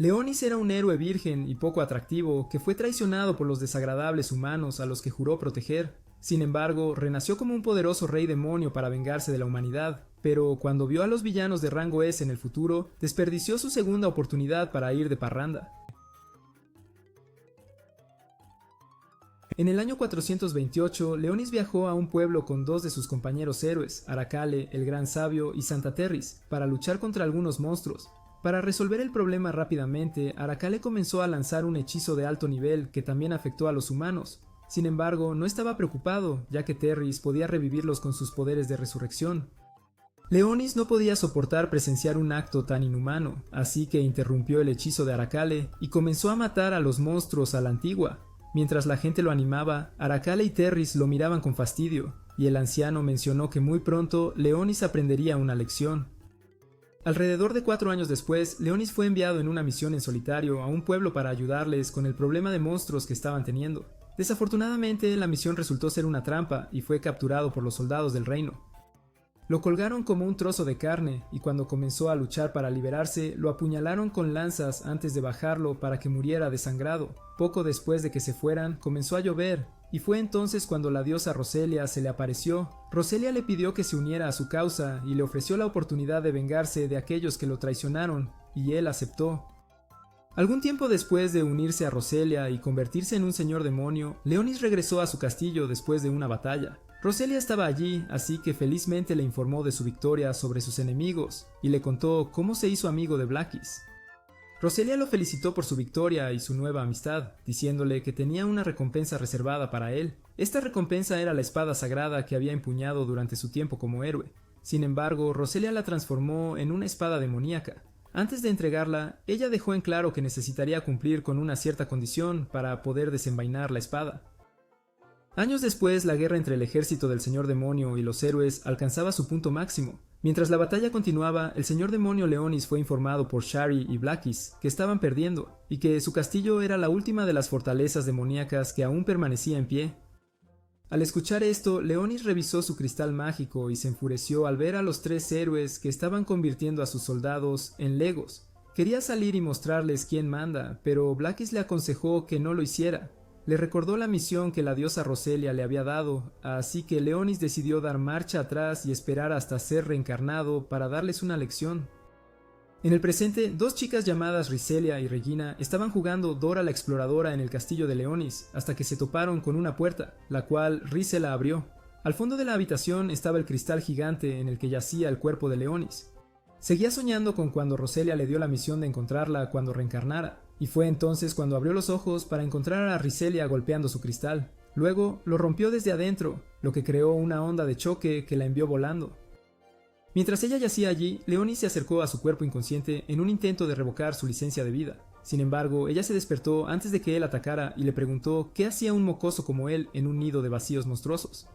Leonis era un héroe virgen y poco atractivo que fue traicionado por los desagradables humanos a los que juró proteger. Sin embargo, renació como un poderoso rey demonio para vengarse de la humanidad, pero cuando vio a los villanos de rango S en el futuro, desperdició su segunda oportunidad para ir de parranda. En el año 428, Leonis viajó a un pueblo con dos de sus compañeros héroes, Aracale, el Gran Sabio, y Santa Terris, para luchar contra algunos monstruos. Para resolver el problema rápidamente, Aracale comenzó a lanzar un hechizo de alto nivel que también afectó a los humanos. Sin embargo, no estaba preocupado, ya que Terris podía revivirlos con sus poderes de resurrección. Leonis no podía soportar presenciar un acto tan inhumano, así que interrumpió el hechizo de Aracale y comenzó a matar a los monstruos a la antigua. Mientras la gente lo animaba, Aracale y Terris lo miraban con fastidio, y el anciano mencionó que muy pronto Leonis aprendería una lección. Alrededor de 4 años después, Leonis fue enviado en una misión en solitario a un pueblo para ayudarles con el problema de monstruos que estaban teniendo. Desafortunadamente, la misión resultó ser una trampa y fue capturado por los soldados del reino. Lo colgaron como un trozo de carne y cuando comenzó a luchar para liberarse, lo apuñalaron con lanzas antes de bajarlo para que muriera desangrado. Poco después de que se fueran, comenzó a llover, y fue entonces cuando la diosa Roselia se le apareció. Roselia le pidió que se uniera a su causa y le ofreció la oportunidad de vengarse de aquellos que lo traicionaron, y él aceptó. Algún tiempo después de unirse a Roselia y convertirse en un señor demonio, Leonis regresó a su castillo después de una batalla. Roselia estaba allí, así que felizmente le informó de su victoria sobre sus enemigos y le contó cómo se hizo amigo de Blackies. Roselia lo felicitó por su victoria y su nueva amistad, diciéndole que tenía una recompensa reservada para él. Esta recompensa era la espada sagrada que había empuñado durante su tiempo como héroe. Sin embargo, Roselia la transformó en una espada demoníaca. Antes de entregarla, ella dejó en claro que necesitaría cumplir con una cierta condición para poder desenvainar la espada. Años después, la guerra entre el ejército del Señor Demonio y los héroes alcanzaba su punto máximo. Mientras la batalla continuaba, el Señor Demonio Leonis fue informado por Shari y Blackies que estaban perdiendo, y que su castillo era la última de las fortalezas demoníacas que aún permanecía en pie. Al escuchar esto, Leonis revisó su cristal mágico y se enfureció al ver a los 3 héroes que estaban convirtiendo a sus soldados en legos. Quería salir y mostrarles quién manda, pero Blackies le aconsejó que no lo hiciera. Le recordó la misión que la diosa Roselia le había dado, así que Leonis decidió dar marcha atrás y esperar hasta ser reencarnado para darles una lección. En el presente, 2 chicas llamadas Riselia y Regina estaban jugando Dora la Exploradora en el castillo de Leonis, hasta que se toparon con una puerta, la cual Rise abrió. Al fondo de la habitación estaba el cristal gigante en el que yacía el cuerpo de Leonis. Seguía soñando con cuando Roselia le dio la misión de encontrarla cuando reencarnara, y fue entonces cuando abrió los ojos para encontrar a Riselia golpeando su cristal. Luego lo rompió desde adentro, lo que creó una onda de choque que la envió volando. Mientras ella yacía allí, Leonis se acercó a su cuerpo inconsciente en un intento de revocar su licencia de vida. Sin embargo, ella se despertó antes de que él atacara y le preguntó qué hacía un mocoso como él en un nido de vacíos monstruosos.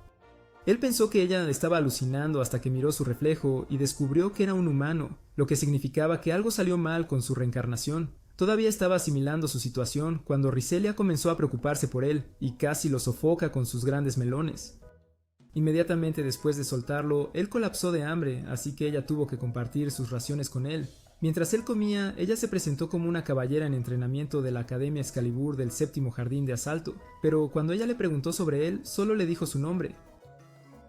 Él pensó que ella estaba alucinando hasta que miró su reflejo y descubrió que era un humano, lo que significaba que algo salió mal con su reencarnación. Todavía estaba asimilando su situación cuando Riselia comenzó a preocuparse por él y casi lo sofoca con sus grandes melones. Inmediatamente después de soltarlo, él colapsó de hambre, así que ella tuvo que compartir sus raciones con él. Mientras él comía, ella se presentó como una caballera en entrenamiento de la Academia Excalibur del Séptimo Jardín de Asalto, pero cuando ella le preguntó sobre él, solo le dijo su nombre.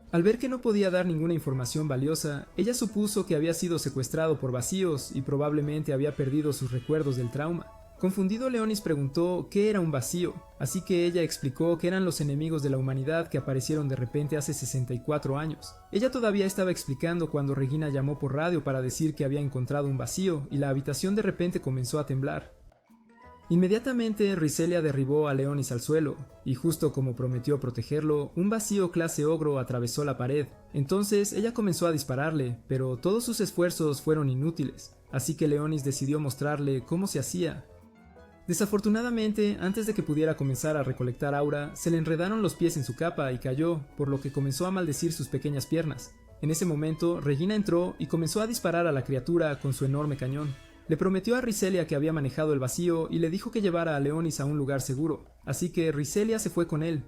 Al ver que no podía dar ninguna información valiosa, ella supuso que había sido secuestrado por vacíos y probablemente había perdido sus recuerdos del trauma. Confundido, Leonis preguntó qué era un vacío, así que ella explicó que eran los enemigos de la humanidad que aparecieron de repente hace 64 años. Ella todavía estaba explicando cuando Regina llamó por radio para decir que había encontrado un vacío y la habitación de repente comenzó a temblar. Inmediatamente Riselia derribó a Leonis al suelo, y justo como prometió protegerlo, un vacío clase ogro atravesó la pared. Entonces ella comenzó a dispararle, pero todos sus esfuerzos fueron inútiles, así que Leonis decidió mostrarle cómo se hacía. Desafortunadamente, antes de que pudiera comenzar a recolectar aura, se le enredaron los pies en su capa y cayó, por lo que comenzó a maldecir sus pequeñas piernas. En ese momento, Regina entró y comenzó a disparar a la criatura con su enorme cañón. Le prometió a Riselia que había manejado el vacío y le dijo que llevara a Leonis a un lugar seguro, así que Riselia se fue con él.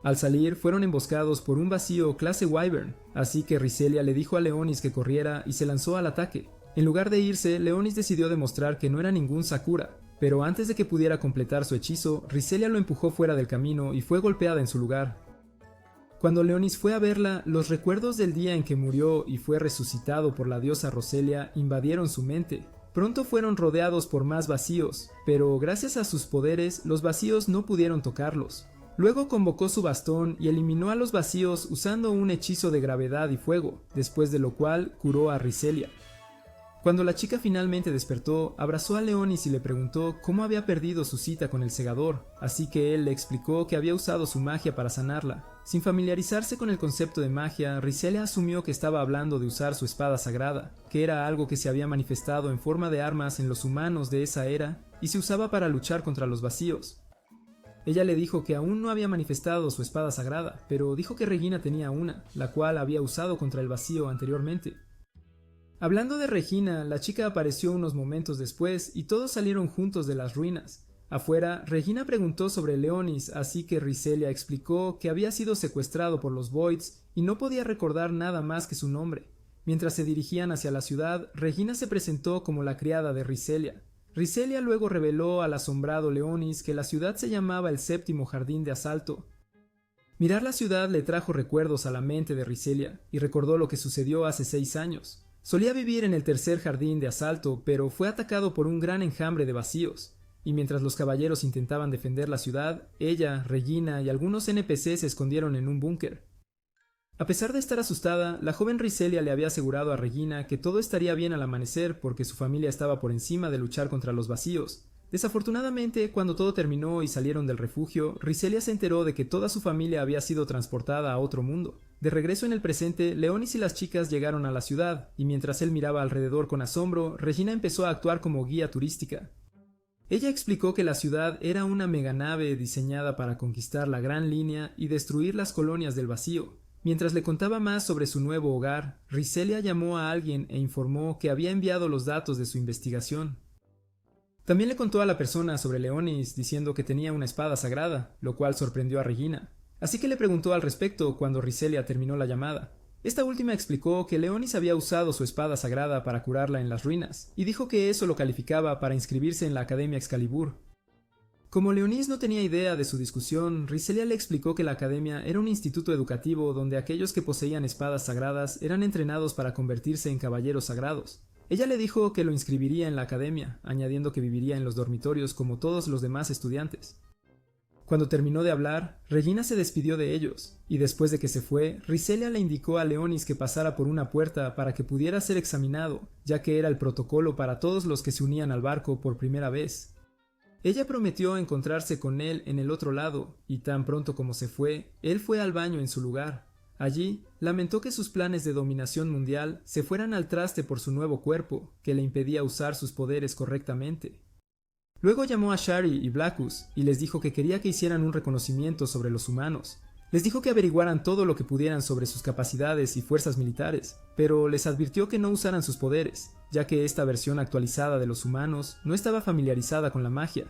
Al salir, fueron emboscados por un vacío clase Wyvern, así que Riselia le dijo a Leonis que corriera y se lanzó al ataque. En lugar de irse, Leonis decidió demostrar que no era ningún Sakura, pero antes de que pudiera completar su hechizo, Riselia lo empujó fuera del camino y fue golpeada en su lugar. Cuando Leonis fue a verla, los recuerdos del día en que murió y fue resucitado por la diosa Roselia invadieron su mente. Pronto fueron rodeados por más vacíos, pero gracias a sus poderes, los vacíos no pudieron tocarlos. Luego convocó su bastón y eliminó a los vacíos usando un hechizo de gravedad y fuego, después de lo cual curó a Riselia. Cuando la chica finalmente despertó, abrazó a Leonis y le preguntó cómo había perdido su cita con el segador, así que él le explicó que había usado su magia para sanarla. Sin familiarizarse con el concepto de magia, Riselia asumió que estaba hablando de usar su espada sagrada, que era algo que se había manifestado en forma de armas en los humanos de esa era y se usaba para luchar contra los vacíos. Ella le dijo que aún no había manifestado su espada sagrada, pero dijo que Regina tenía una, la cual había usado contra el vacío anteriormente. Hablando de Regina, la chica apareció unos momentos después y todos salieron juntos de las ruinas. Afuera, Regina preguntó sobre Leonis, así que Riselia explicó que había sido secuestrado por los Voids y no podía recordar nada más que su nombre. Mientras se dirigían hacia la ciudad, Regina se presentó como la criada de Riselia. Riselia luego reveló al asombrado Leonis que la ciudad se llamaba el Séptimo Jardín de Asalto. Mirar la ciudad le trajo recuerdos a la mente de Riselia y recordó lo que sucedió hace 6 años. Solía vivir en el tercer jardín de asalto, pero fue atacado por un gran enjambre de vacíos, y mientras los caballeros intentaban defender la ciudad, ella, Regina y algunos NPC se escondieron en un búnker. A pesar de estar asustada, la joven Riselia le había asegurado a Regina que todo estaría bien al amanecer porque su familia estaba por encima de luchar contra los vacíos. Desafortunadamente, cuando todo terminó y salieron del refugio, Riselia se enteró de que toda su familia había sido transportada a otro mundo. De regreso en el presente, Leonis y las chicas llegaron a la ciudad, y mientras él miraba alrededor con asombro, Regina empezó a actuar como guía turística. Ella explicó que la ciudad era una meganave diseñada para conquistar la Gran Línea y destruir las colonias del vacío. Mientras le contaba más sobre su nuevo hogar, Riselia llamó a alguien e informó que había enviado los datos de su investigación. También le contó a la persona sobre Leonis diciendo que tenía una espada sagrada, lo cual sorprendió a Regina. Así que le preguntó al respecto cuando Riselia terminó la llamada. Esta última explicó que Leonis había usado su espada sagrada para curarla en las ruinas, y dijo que eso lo calificaba para inscribirse en la Academia Excalibur. Como Leonis no tenía idea de su discusión, Riselia le explicó que la academia era un instituto educativo donde aquellos que poseían espadas sagradas eran entrenados para convertirse en caballeros sagrados. Ella le dijo que lo inscribiría en la academia, añadiendo que viviría en los dormitorios como todos los demás estudiantes. Cuando terminó de hablar, Regina se despidió de ellos, y después de que se fue, Riselia le indicó a Leonis que pasara por una puerta para que pudiera ser examinado, ya que era el protocolo para todos los que se unían al barco por primera vez. Ella prometió encontrarse con él en el otro lado, y tan pronto como se fue, él fue al baño en su lugar. Allí, lamentó que sus planes de dominación mundial se fueran al traste por su nuevo cuerpo, que le impedía usar sus poderes correctamente. Luego llamó a Shari y Blackus y les dijo que quería que hicieran un reconocimiento sobre los humanos. Les dijo que averiguaran todo lo que pudieran sobre sus capacidades y fuerzas militares, pero les advirtió que no usaran sus poderes, ya que esta versión actualizada de los humanos no estaba familiarizada con la magia.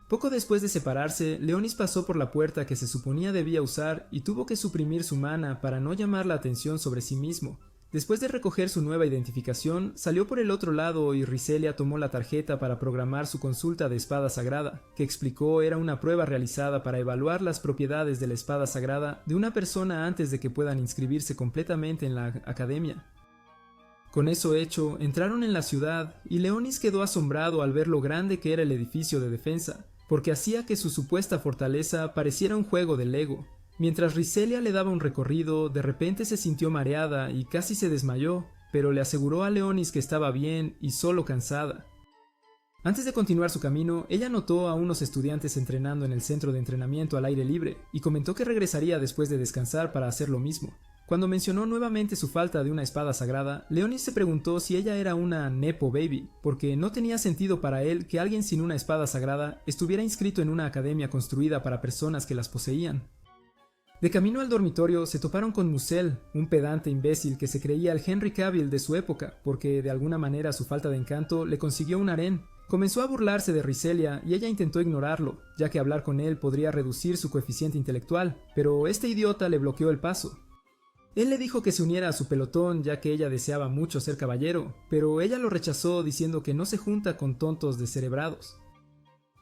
Poco después de separarse, Leonis pasó por la puerta que se suponía debía usar y tuvo que suprimir su mana para no llamar la atención sobre sí mismo. Después de recoger su nueva identificación, salió por el otro lado y Riselia tomó la tarjeta para programar su consulta de espada sagrada, que explicó era una prueba realizada para evaluar las propiedades de la espada sagrada de una persona antes de que puedan inscribirse completamente en la academia. Con eso hecho, entraron en la ciudad y Leonis quedó asombrado al ver lo grande que era el edificio de defensa, porque hacía que su supuesta fortaleza pareciera un juego de Lego. Mientras Riselia le daba un recorrido, de repente se sintió mareada y casi se desmayó, pero le aseguró a Leonis que estaba bien y solo cansada. Antes de continuar su camino, ella notó a unos estudiantes entrenando en el centro de entrenamiento al aire libre y comentó que regresaría después de descansar para hacer lo mismo. Cuando mencionó nuevamente su falta de una espada sagrada, Leonis se preguntó si ella era una Nepo Baby, porque no tenía sentido para él que alguien sin una espada sagrada estuviera inscrito en una academia construida para personas que las poseían. De camino al dormitorio se toparon con Musel, un pedante imbécil que se creía el Henry Cavill de su época, porque de alguna manera su falta de encanto le consiguió un harén. Comenzó a burlarse de Riselia y ella intentó ignorarlo, ya que hablar con él podría reducir su coeficiente intelectual, pero este idiota le bloqueó el paso. Él le dijo que se uniera a su pelotón ya que ella deseaba mucho ser caballero, pero ella lo rechazó diciendo que no se junta con tontos descerebrados.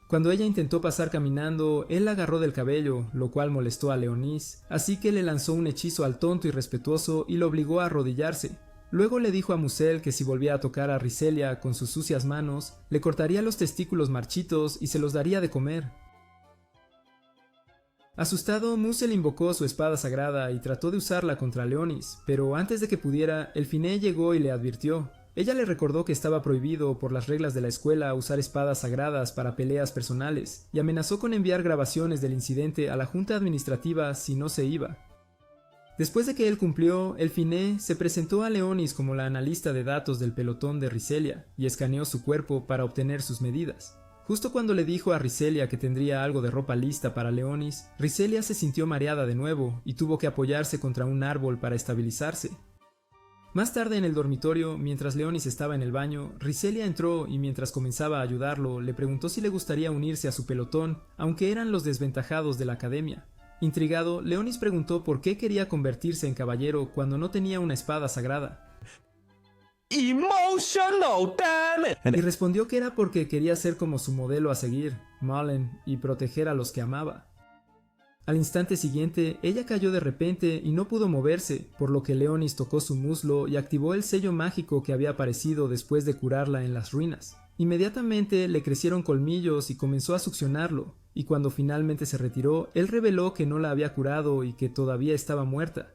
Cuando ella intentó pasar caminando, él la agarró del cabello, lo cual molestó a Leonís, así que le lanzó un hechizo al tonto irrespetuoso y lo obligó a arrodillarse. Luego le dijo a Musel que si volvía a tocar a Riselia con sus sucias manos, le cortaría los testículos marchitos y se los daría de comer. Asustado, Musel invocó su espada sagrada y trató de usarla contra Leonis, pero antes de que pudiera, Elfiné llegó y le advirtió. Ella le recordó que estaba prohibido por las reglas de la escuela usar espadas sagradas para peleas personales, y amenazó con enviar grabaciones del incidente a la junta administrativa si no se iba. Después de que él cumplió, Elfiné se presentó a Leonis como la analista de datos del pelotón de Riselia y escaneó su cuerpo para obtener sus medidas. Justo cuando le dijo a Riselia que tendría algo de ropa lista para Leonis, Riselia se sintió mareada de nuevo y tuvo que apoyarse contra un árbol para estabilizarse. Más tarde en el dormitorio, mientras Leonis estaba en el baño, Riselia entró y mientras comenzaba a ayudarlo, le preguntó si le gustaría unirse a su pelotón, aunque eran los desventajados de la academia. Intrigado, Leonis preguntó por qué quería convertirse en caballero cuando no tenía una espada sagrada. Emotional, damn it. Y respondió que era porque quería ser como su modelo a seguir, Mullen, y proteger a los que amaba. Al instante siguiente, ella cayó de repente y no pudo moverse, por lo que Leonis tocó su muslo y activó el sello mágico que había aparecido después de curarla en las ruinas. Inmediatamente le crecieron colmillos y comenzó a succionarlo, y cuando finalmente se retiró, él reveló que no la había curado y que todavía estaba muerta.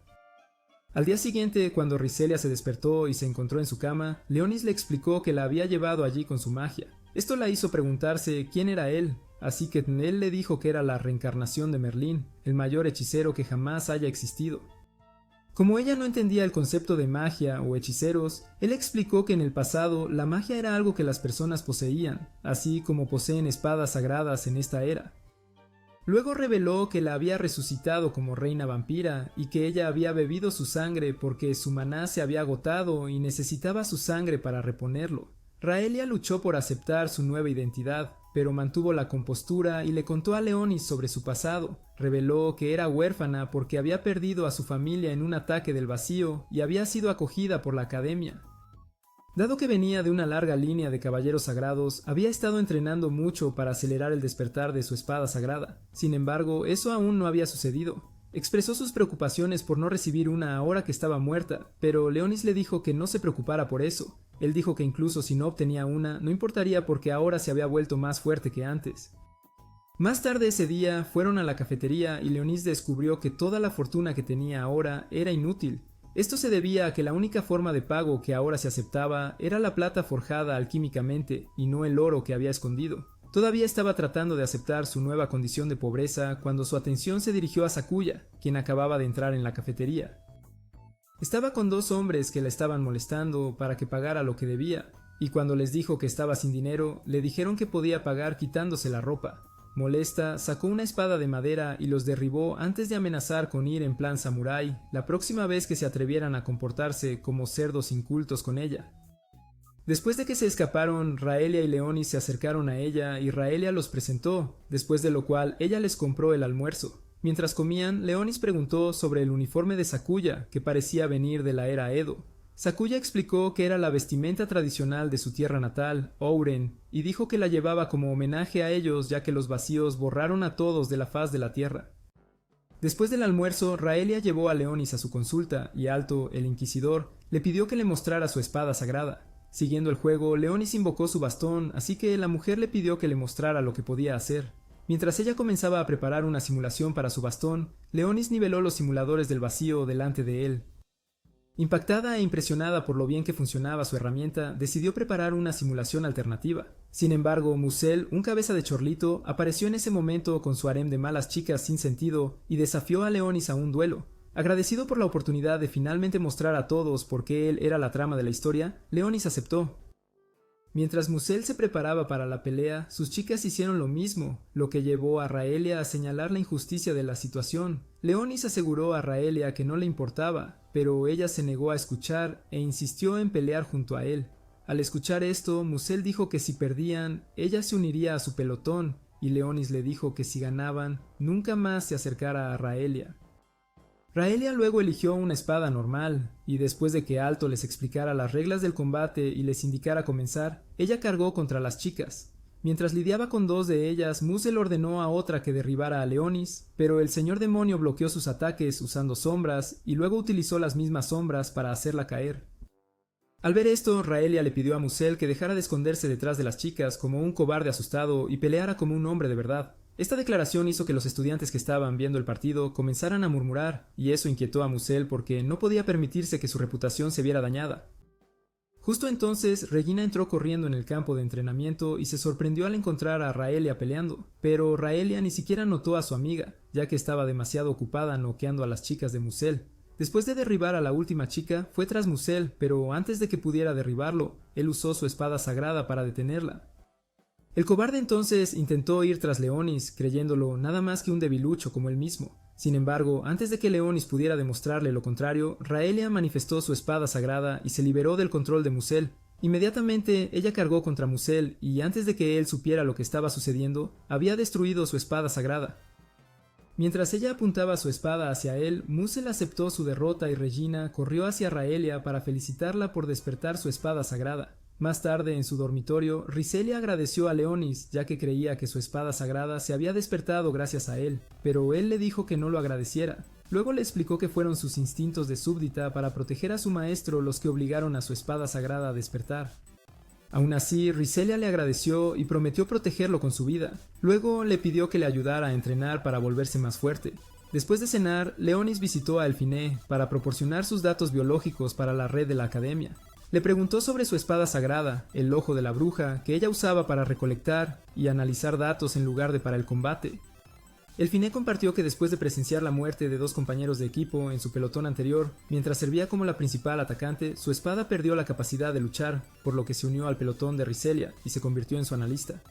Al día siguiente, cuando Riselia se despertó y se encontró en su cama, Leonis le explicó que la había llevado allí con su magia. Esto la hizo preguntarse quién era él, así que él le dijo que era la reencarnación de Merlín, el mayor hechicero que jamás haya existido. Como ella no entendía el concepto de magia o hechiceros, él explicó que en el pasado la magia era algo que las personas poseían, así como poseen espadas sagradas en esta era. Luego reveló que la había resucitado como reina vampira y que ella había bebido su sangre porque su maná se había agotado y necesitaba su sangre para reponerlo. Raelia luchó por aceptar su nueva identidad, pero mantuvo la compostura y le contó a Leonis sobre su pasado. Reveló que era huérfana porque había perdido a su familia en un ataque del vacío y había sido acogida por la academia. Dado que venía de una larga línea de caballeros sagrados, había estado entrenando mucho para acelerar el despertar de su espada sagrada. Sin embargo, eso aún no había sucedido. Expresó sus preocupaciones por no recibir una ahora que estaba muerta, pero Leonis le dijo que no se preocupara por eso. Él dijo que incluso si no obtenía una, no importaría porque ahora se había vuelto más fuerte que antes. Más tarde ese día, fueron a la cafetería y Leonis descubrió que toda la fortuna que tenía ahora era inútil. Esto se debía a que la única forma de pago que ahora se aceptaba era la plata forjada alquímicamente y no el oro que había escondido. Todavía estaba tratando de aceptar su nueva condición de pobreza cuando su atención se dirigió a Sakuya, quien acababa de entrar en la cafetería. Estaba con dos hombres que la estaban molestando para que pagara lo que debía, y cuando les dijo que estaba sin dinero, le dijeron que podía pagar quitándose la ropa. Molesta, sacó una espada de madera y los derribó antes de amenazar con ir en plan samurái la próxima vez que se atrevieran a comportarse como cerdos incultos con ella. Después de que se escaparon, Raelia y Leonis se acercaron a ella y Raelia los presentó, después de lo cual ella les compró el almuerzo. Mientras comían, Leonis preguntó sobre el uniforme de Sakuya, que parecía venir de la era Edo. Sakuya explicó que era la vestimenta tradicional de su tierra natal, Ouren, y dijo que la llevaba como homenaje a ellos ya que los vacíos borraron a todos de la faz de la tierra. Después del almuerzo, Raelia llevó a Leonis a su consulta y Alto, el inquisidor, le pidió que le mostrara su espada sagrada. Siguiendo el juego, Leonis invocó su bastón, así que la mujer le pidió que le mostrara lo que podía hacer. Mientras ella comenzaba a preparar una simulación para su bastón, Leonis niveló los simuladores del vacío delante de él. Impactada e impresionada por lo bien que funcionaba su herramienta, decidió preparar una simulación alternativa. Sin embargo, Musel, un cabeza de chorlito, apareció en ese momento con su harem de malas chicas sin sentido y desafió a Leonis a un duelo. Agradecido por la oportunidad de finalmente mostrar a todos por qué él era la trama de la historia, Leonis aceptó. Mientras Musel se preparaba para la pelea, sus chicas hicieron lo mismo, lo que llevó a Raelia a señalar la injusticia de la situación. Leonis aseguró a Raelia que no le importaba, pero ella se negó a escuchar e insistió en pelear junto a él. Al escuchar esto, Musel dijo que si perdían, ella se uniría a su pelotón, y Leonis le dijo que si ganaban, nunca más se acercara a Raelia. Raelia luego eligió una espada normal, y después de que Alto les explicara las reglas del combate y les indicara comenzar, ella cargó contra las chicas. Mientras lidiaba con dos de ellas, Musel ordenó a otra que derribara a Leonis, pero el señor demonio bloqueó sus ataques usando sombras y luego utilizó las mismas sombras para hacerla caer. Al ver esto, Raelia le pidió a Musel que dejara de esconderse detrás de las chicas como un cobarde asustado y peleara como un hombre de verdad. Esta declaración hizo que los estudiantes que estaban viendo el partido comenzaran a murmurar, y eso inquietó a Musel porque no podía permitirse que su reputación se viera dañada. Justo entonces, Regina entró corriendo en el campo de entrenamiento y se sorprendió al encontrar a Raelia peleando, pero Raelia ni siquiera notó a su amiga, ya que estaba demasiado ocupada noqueando a las chicas de Musel. Después de derribar a la última chica, fue tras Musel, pero antes de que pudiera derribarlo, él usó su espada sagrada para detenerla. El cobarde entonces intentó ir tras Leonis, creyéndolo nada más que un debilucho como él mismo. Sin embargo, antes de que Leonis pudiera demostrarle lo contrario, Raelia manifestó su espada sagrada y se liberó del control de Musel. Inmediatamente ella cargó contra Musel y antes de que él supiera lo que estaba sucediendo, había destruido su espada sagrada. Mientras ella apuntaba su espada hacia él, Musel aceptó su derrota y Regina corrió hacia Raelia para felicitarla por despertar su espada sagrada. Más tarde, en su dormitorio, Riselia agradeció a Leonis, ya que creía que su espada sagrada se había despertado gracias a él, pero él le dijo que no lo agradeciera. Luego le explicó que fueron sus instintos de súbdita para proteger a su maestro los que obligaron a su espada sagrada a despertar. Aún así, Riselia le agradeció y prometió protegerlo con su vida. Luego le pidió que le ayudara a entrenar para volverse más fuerte. Después de cenar, Leonis visitó a Elfiné para proporcionar sus datos biológicos para la red de la academia. Le preguntó sobre su espada sagrada, el ojo de la bruja, que ella usaba para recolectar y analizar datos en lugar de para el combate. Elfiné compartió que después de presenciar la muerte de dos compañeros de equipo en su pelotón anterior, mientras servía como la principal atacante, su espada perdió la capacidad de luchar, por lo que se unió al pelotón de Riselia y se convirtió en su analista.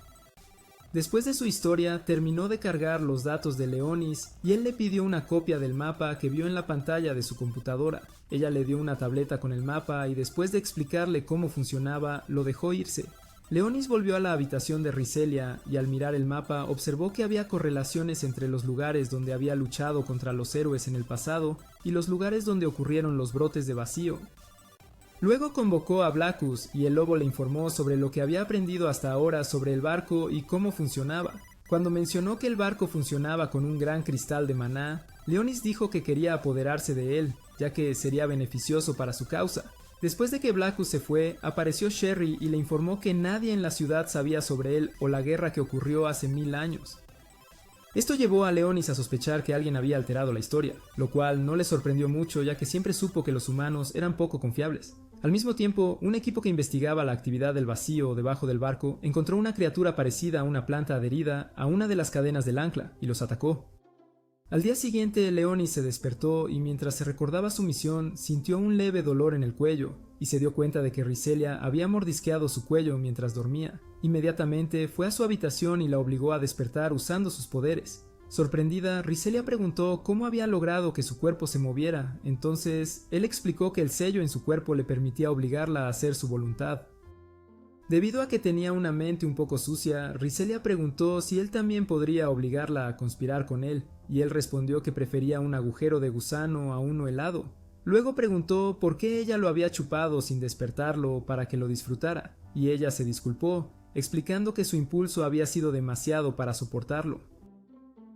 Después de su historia, terminó de cargar los datos de Leonis y él le pidió una copia del mapa que vio en la pantalla de su computadora. Ella le dio una tableta con el mapa y después de explicarle cómo funcionaba, lo dejó irse. Leonis volvió a la habitación de Riselia y al mirar el mapa observó que había correlaciones entre los lugares donde había luchado contra los héroes en el pasado y los lugares donde ocurrieron los brotes de vacío. Luego convocó a Blackus y el lobo le informó sobre lo que había aprendido hasta ahora sobre el barco y cómo funcionaba. Cuando mencionó que el barco funcionaba con un gran cristal de maná, Leonis dijo que quería apoderarse de él, ya que sería beneficioso para su causa. Después de que Blackus se fue, apareció Sherry y le informó que nadie en la ciudad sabía sobre él o la guerra que ocurrió hace 1000 años. Esto llevó a Leonis a sospechar que alguien había alterado la historia, lo cual no le sorprendió mucho ya que siempre supo que los humanos eran poco confiables. Al mismo tiempo, un equipo que investigaba la actividad del vacío debajo del barco encontró una criatura parecida a una planta adherida a una de las cadenas del ancla y los atacó. Al día siguiente, Leonis se despertó y mientras se recordaba su misión, sintió un leve dolor en el cuello y se dio cuenta de que Riselia había mordisqueado su cuello mientras dormía. Inmediatamente fue a su habitación y la obligó a despertar usando sus poderes. Sorprendida, Riselia preguntó cómo había logrado que su cuerpo se moviera, entonces él explicó que el sello en su cuerpo le permitía obligarla a hacer su voluntad. Debido a que tenía una mente un poco sucia, Riselia preguntó si él también podría obligarla a conspirar con él, y él respondió que prefería un agujero de gusano a uno helado. Luego preguntó por qué ella lo había chupado sin despertarlo para que lo disfrutara, y ella se disculpó, explicando que su impulso había sido demasiado para soportarlo.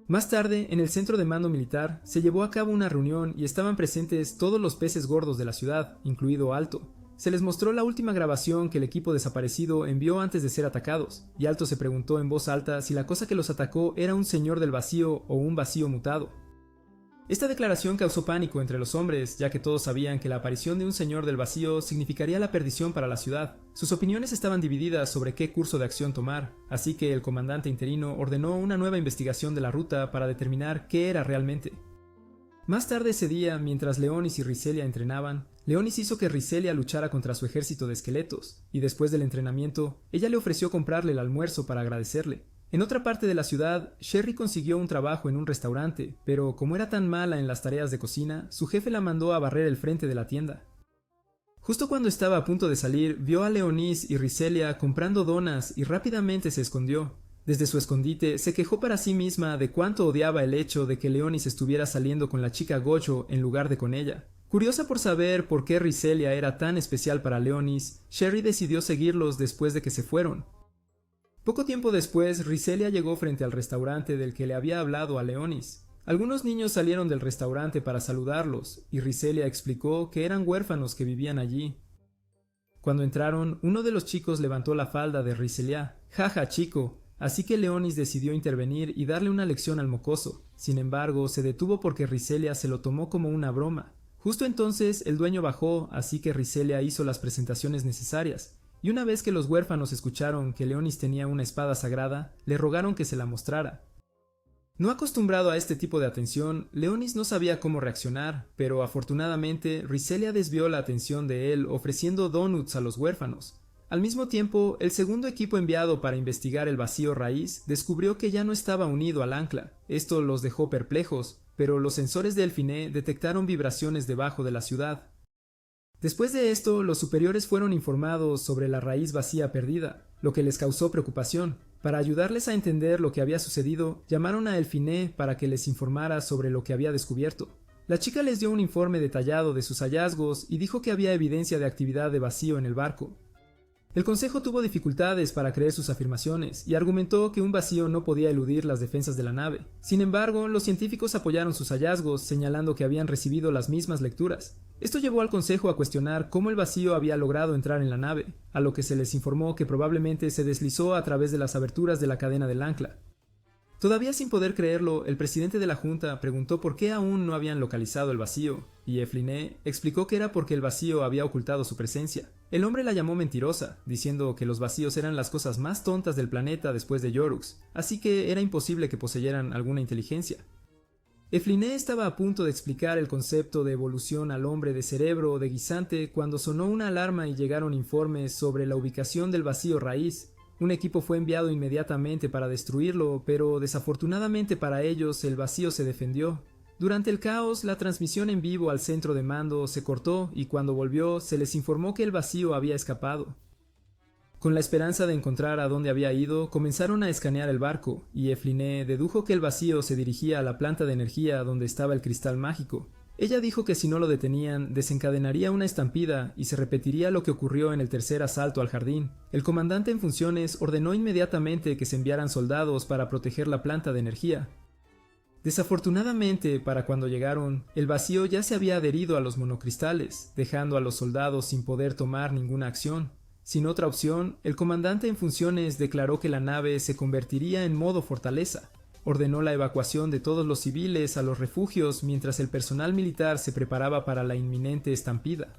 Más tarde, en el centro de mando militar, se llevó a cabo una reunión y estaban presentes todos los peces gordos de la ciudad, incluido Alto. Se les mostró la última grabación que el equipo desaparecido envió antes de ser atacados, y Alto se preguntó en voz alta si la cosa que los atacó era un señor del vacío o un vacío mutado. Esta declaración causó pánico entre los hombres, ya que todos sabían que la aparición de un señor del vacío significaría la perdición para la ciudad. Sus opiniones estaban divididas sobre qué curso de acción tomar, así que el comandante interino ordenó una nueva investigación de la ruta para determinar qué era realmente. Más tarde ese día, mientras Leonis y Riselia entrenaban, Leonis hizo que Riselia luchara contra su ejército de esqueletos, y después del entrenamiento, ella le ofreció comprarle el almuerzo para agradecerle. En otra parte de la ciudad, Sherry consiguió un trabajo en un restaurante, pero como era tan mala en las tareas de cocina, su jefe la mandó a barrer el frente de la tienda. Justo cuando estaba a punto de salir, vio a Leonis y Riselia comprando donas y rápidamente se escondió. Desde su escondite, se quejó para sí misma de cuánto odiaba el hecho de que Leonis estuviera saliendo con la chica Gojo en lugar de con ella. Curiosa por saber por qué Riselia era tan especial para Leonis, Sherry decidió seguirlos después de que se fueron. Poco tiempo después, Riselia llegó frente al restaurante del que le había hablado a Leonis. Algunos niños salieron del restaurante para saludarlos, y Riselia explicó que eran huérfanos que vivían allí. Cuando entraron, uno de los chicos levantó la falda de Riselia. «Jaja, chico», así que Leonis decidió intervenir y darle una lección al mocoso. Sin embargo, se detuvo porque Riselia se lo tomó como una broma. Justo entonces el dueño bajó, así que Riselia hizo las presentaciones necesarias, y una vez que los huérfanos escucharon que Leonis tenía una espada sagrada, le rogaron que se la mostrara. No acostumbrado a este tipo de atención, Leonis no sabía cómo reaccionar, pero afortunadamente Riselia desvió la atención de él ofreciendo donuts a los huérfanos. Al mismo tiempo, el segundo equipo enviado para investigar el vacío raíz descubrió que ya no estaba unido al ancla. Esto los dejó perplejos, pero los sensores de Elfiné detectaron vibraciones debajo de la ciudad. Después de esto, los superiores fueron informados sobre la raíz vacía perdida, lo que les causó preocupación. Para ayudarles a entender lo que había sucedido, llamaron a Elfiné para que les informara sobre lo que había descubierto. La chica les dio un informe detallado de sus hallazgos y dijo que había evidencia de actividad de vacío en el barco. El consejo tuvo dificultades para creer sus afirmaciones y argumentó que un vacío no podía eludir las defensas de la nave. Sin embargo, los científicos apoyaron sus hallazgos, señalando que habían recibido las mismas lecturas. Esto llevó al consejo a cuestionar cómo el vacío había logrado entrar en la nave, a lo que se les informó que probablemente se deslizó a través de las aberturas de la cadena del ancla. Todavía sin poder creerlo, el presidente de la junta preguntó por qué aún no habían localizado el vacío, y Elfiné explicó que era porque el vacío había ocultado su presencia. El hombre la llamó mentirosa, diciendo que los vacíos eran las cosas más tontas del planeta después de Yorux, así que era imposible que poseyeran alguna inteligencia. Elfiné estaba a punto de explicar el concepto de evolución al hombre de cerebro o de guisante cuando sonó una alarma y llegaron informes sobre la ubicación del vacío raíz. Un equipo fue enviado inmediatamente para destruirlo, pero desafortunadamente para ellos el vacío se defendió. Durante el caos, la transmisión en vivo al centro de mando se cortó y cuando volvió se les informó que el vacío había escapado. Con la esperanza de encontrar a dónde había ido, comenzaron a escanear el barco, y Elfiné dedujo que el vacío se dirigía a la planta de energía donde estaba el cristal mágico. Ella dijo que si no lo detenían, desencadenaría una estampida y se repetiría lo que ocurrió en el tercer asalto al jardín. El comandante en funciones ordenó inmediatamente que se enviaran soldados para proteger la planta de energía. Desafortunadamente, para cuando llegaron, el vacío ya se había adherido a los monocristales, dejando a los soldados sin poder tomar ninguna acción. Sin otra opción, el comandante en funciones declaró que la nave se convertiría en modo fortaleza. Ordenó la evacuación de todos los civiles a los refugios mientras el personal militar se preparaba para la inminente estampida.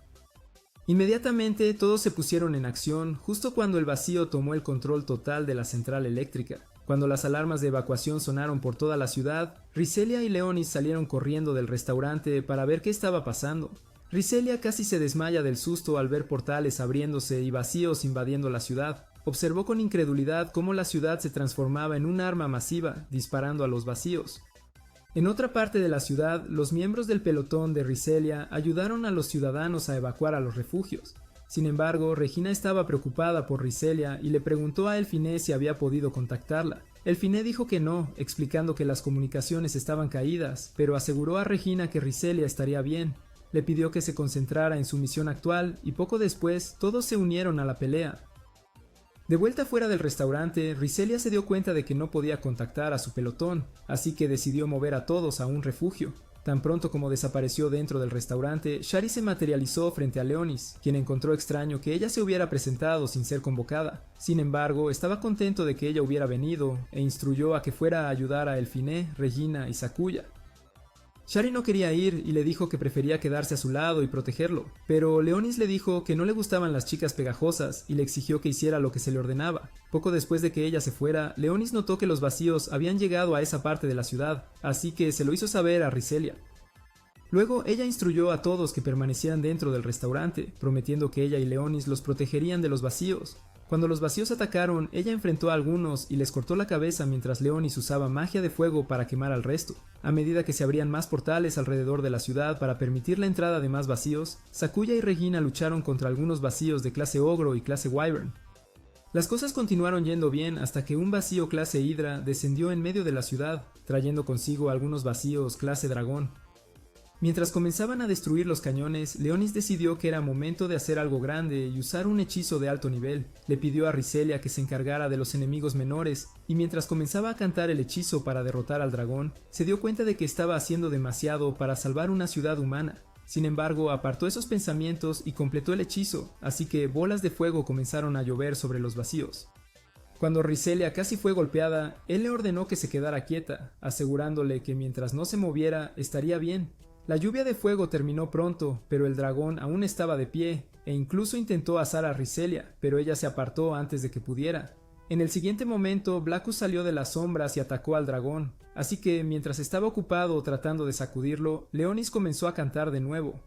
Inmediatamente todos se pusieron en acción justo cuando el vacío tomó el control total de la central eléctrica. Cuando las alarmas de evacuación sonaron por toda la ciudad, Riselia y Leonis salieron corriendo del restaurante para ver qué estaba pasando. Riselia casi se desmaya del susto al ver portales abriéndose y vacíos invadiendo la ciudad. Observó con incredulidad cómo la ciudad se transformaba en un arma masiva, disparando a los vacíos. En otra parte de la ciudad, los miembros del pelotón de Riselia ayudaron a los ciudadanos a evacuar a los refugios. Sin embargo, Regina estaba preocupada por Riselia y le preguntó a Elfiné si había podido contactarla. Elfiné dijo que no, explicando que las comunicaciones estaban caídas, pero aseguró a Regina que Riselia estaría bien. Le pidió que se concentrara en su misión actual y poco después todos se unieron a la pelea. De vuelta fuera del restaurante, Riselia se dio cuenta de que no podía contactar a su pelotón, así que decidió mover a todos a un refugio. Tan pronto como desapareció dentro del restaurante, Shari se materializó frente a Leonis, quien encontró extraño que ella se hubiera presentado sin ser convocada. Sin embargo, estaba contento de que ella hubiera venido e instruyó a que fuera a ayudar a Elfiné, Regina y Sakuya. Shari no quería ir y le dijo que prefería quedarse a su lado y protegerlo, pero Leonis le dijo que no le gustaban las chicas pegajosas y le exigió que hiciera lo que se le ordenaba. Poco después de que ella se fuera, Leonis notó que los vacíos habían llegado a esa parte de la ciudad, así que se lo hizo saber a Riselia. Luego ella instruyó a todos que permanecieran dentro del restaurante, prometiendo que ella y Leonis los protegerían de los vacíos. Cuando los vacíos atacaron, ella enfrentó a algunos y les cortó la cabeza mientras Leonis usaba magia de fuego para quemar al resto. A medida que se abrían más portales alrededor de la ciudad para permitir la entrada de más vacíos, Sakuya y Regina lucharon contra algunos vacíos de clase ogro y clase wyvern. Las cosas continuaron yendo bien hasta que un vacío clase Hidra descendió en medio de la ciudad, trayendo consigo algunos vacíos clase dragón. Mientras comenzaban a destruir los cañones, Leonis decidió que era momento de hacer algo grande y usar un hechizo de alto nivel. Le pidió a Riselia que se encargara de los enemigos menores, y mientras comenzaba a cantar el hechizo para derrotar al dragón, se dio cuenta de que estaba haciendo demasiado para salvar una ciudad humana. Sin embargo, apartó esos pensamientos y completó el hechizo, así que bolas de fuego comenzaron a llover sobre los vacíos. Cuando Riselia casi fue golpeada, él le ordenó que se quedara quieta, asegurándole que mientras no se moviera estaría bien. La lluvia de fuego terminó pronto, pero el dragón aún estaba de pie, e incluso intentó asar a Riselia, pero ella se apartó antes de que pudiera. En el siguiente momento, Blackus salió de las sombras y atacó al dragón, así que mientras estaba ocupado tratando de sacudirlo, Leonis comenzó a cantar de nuevo.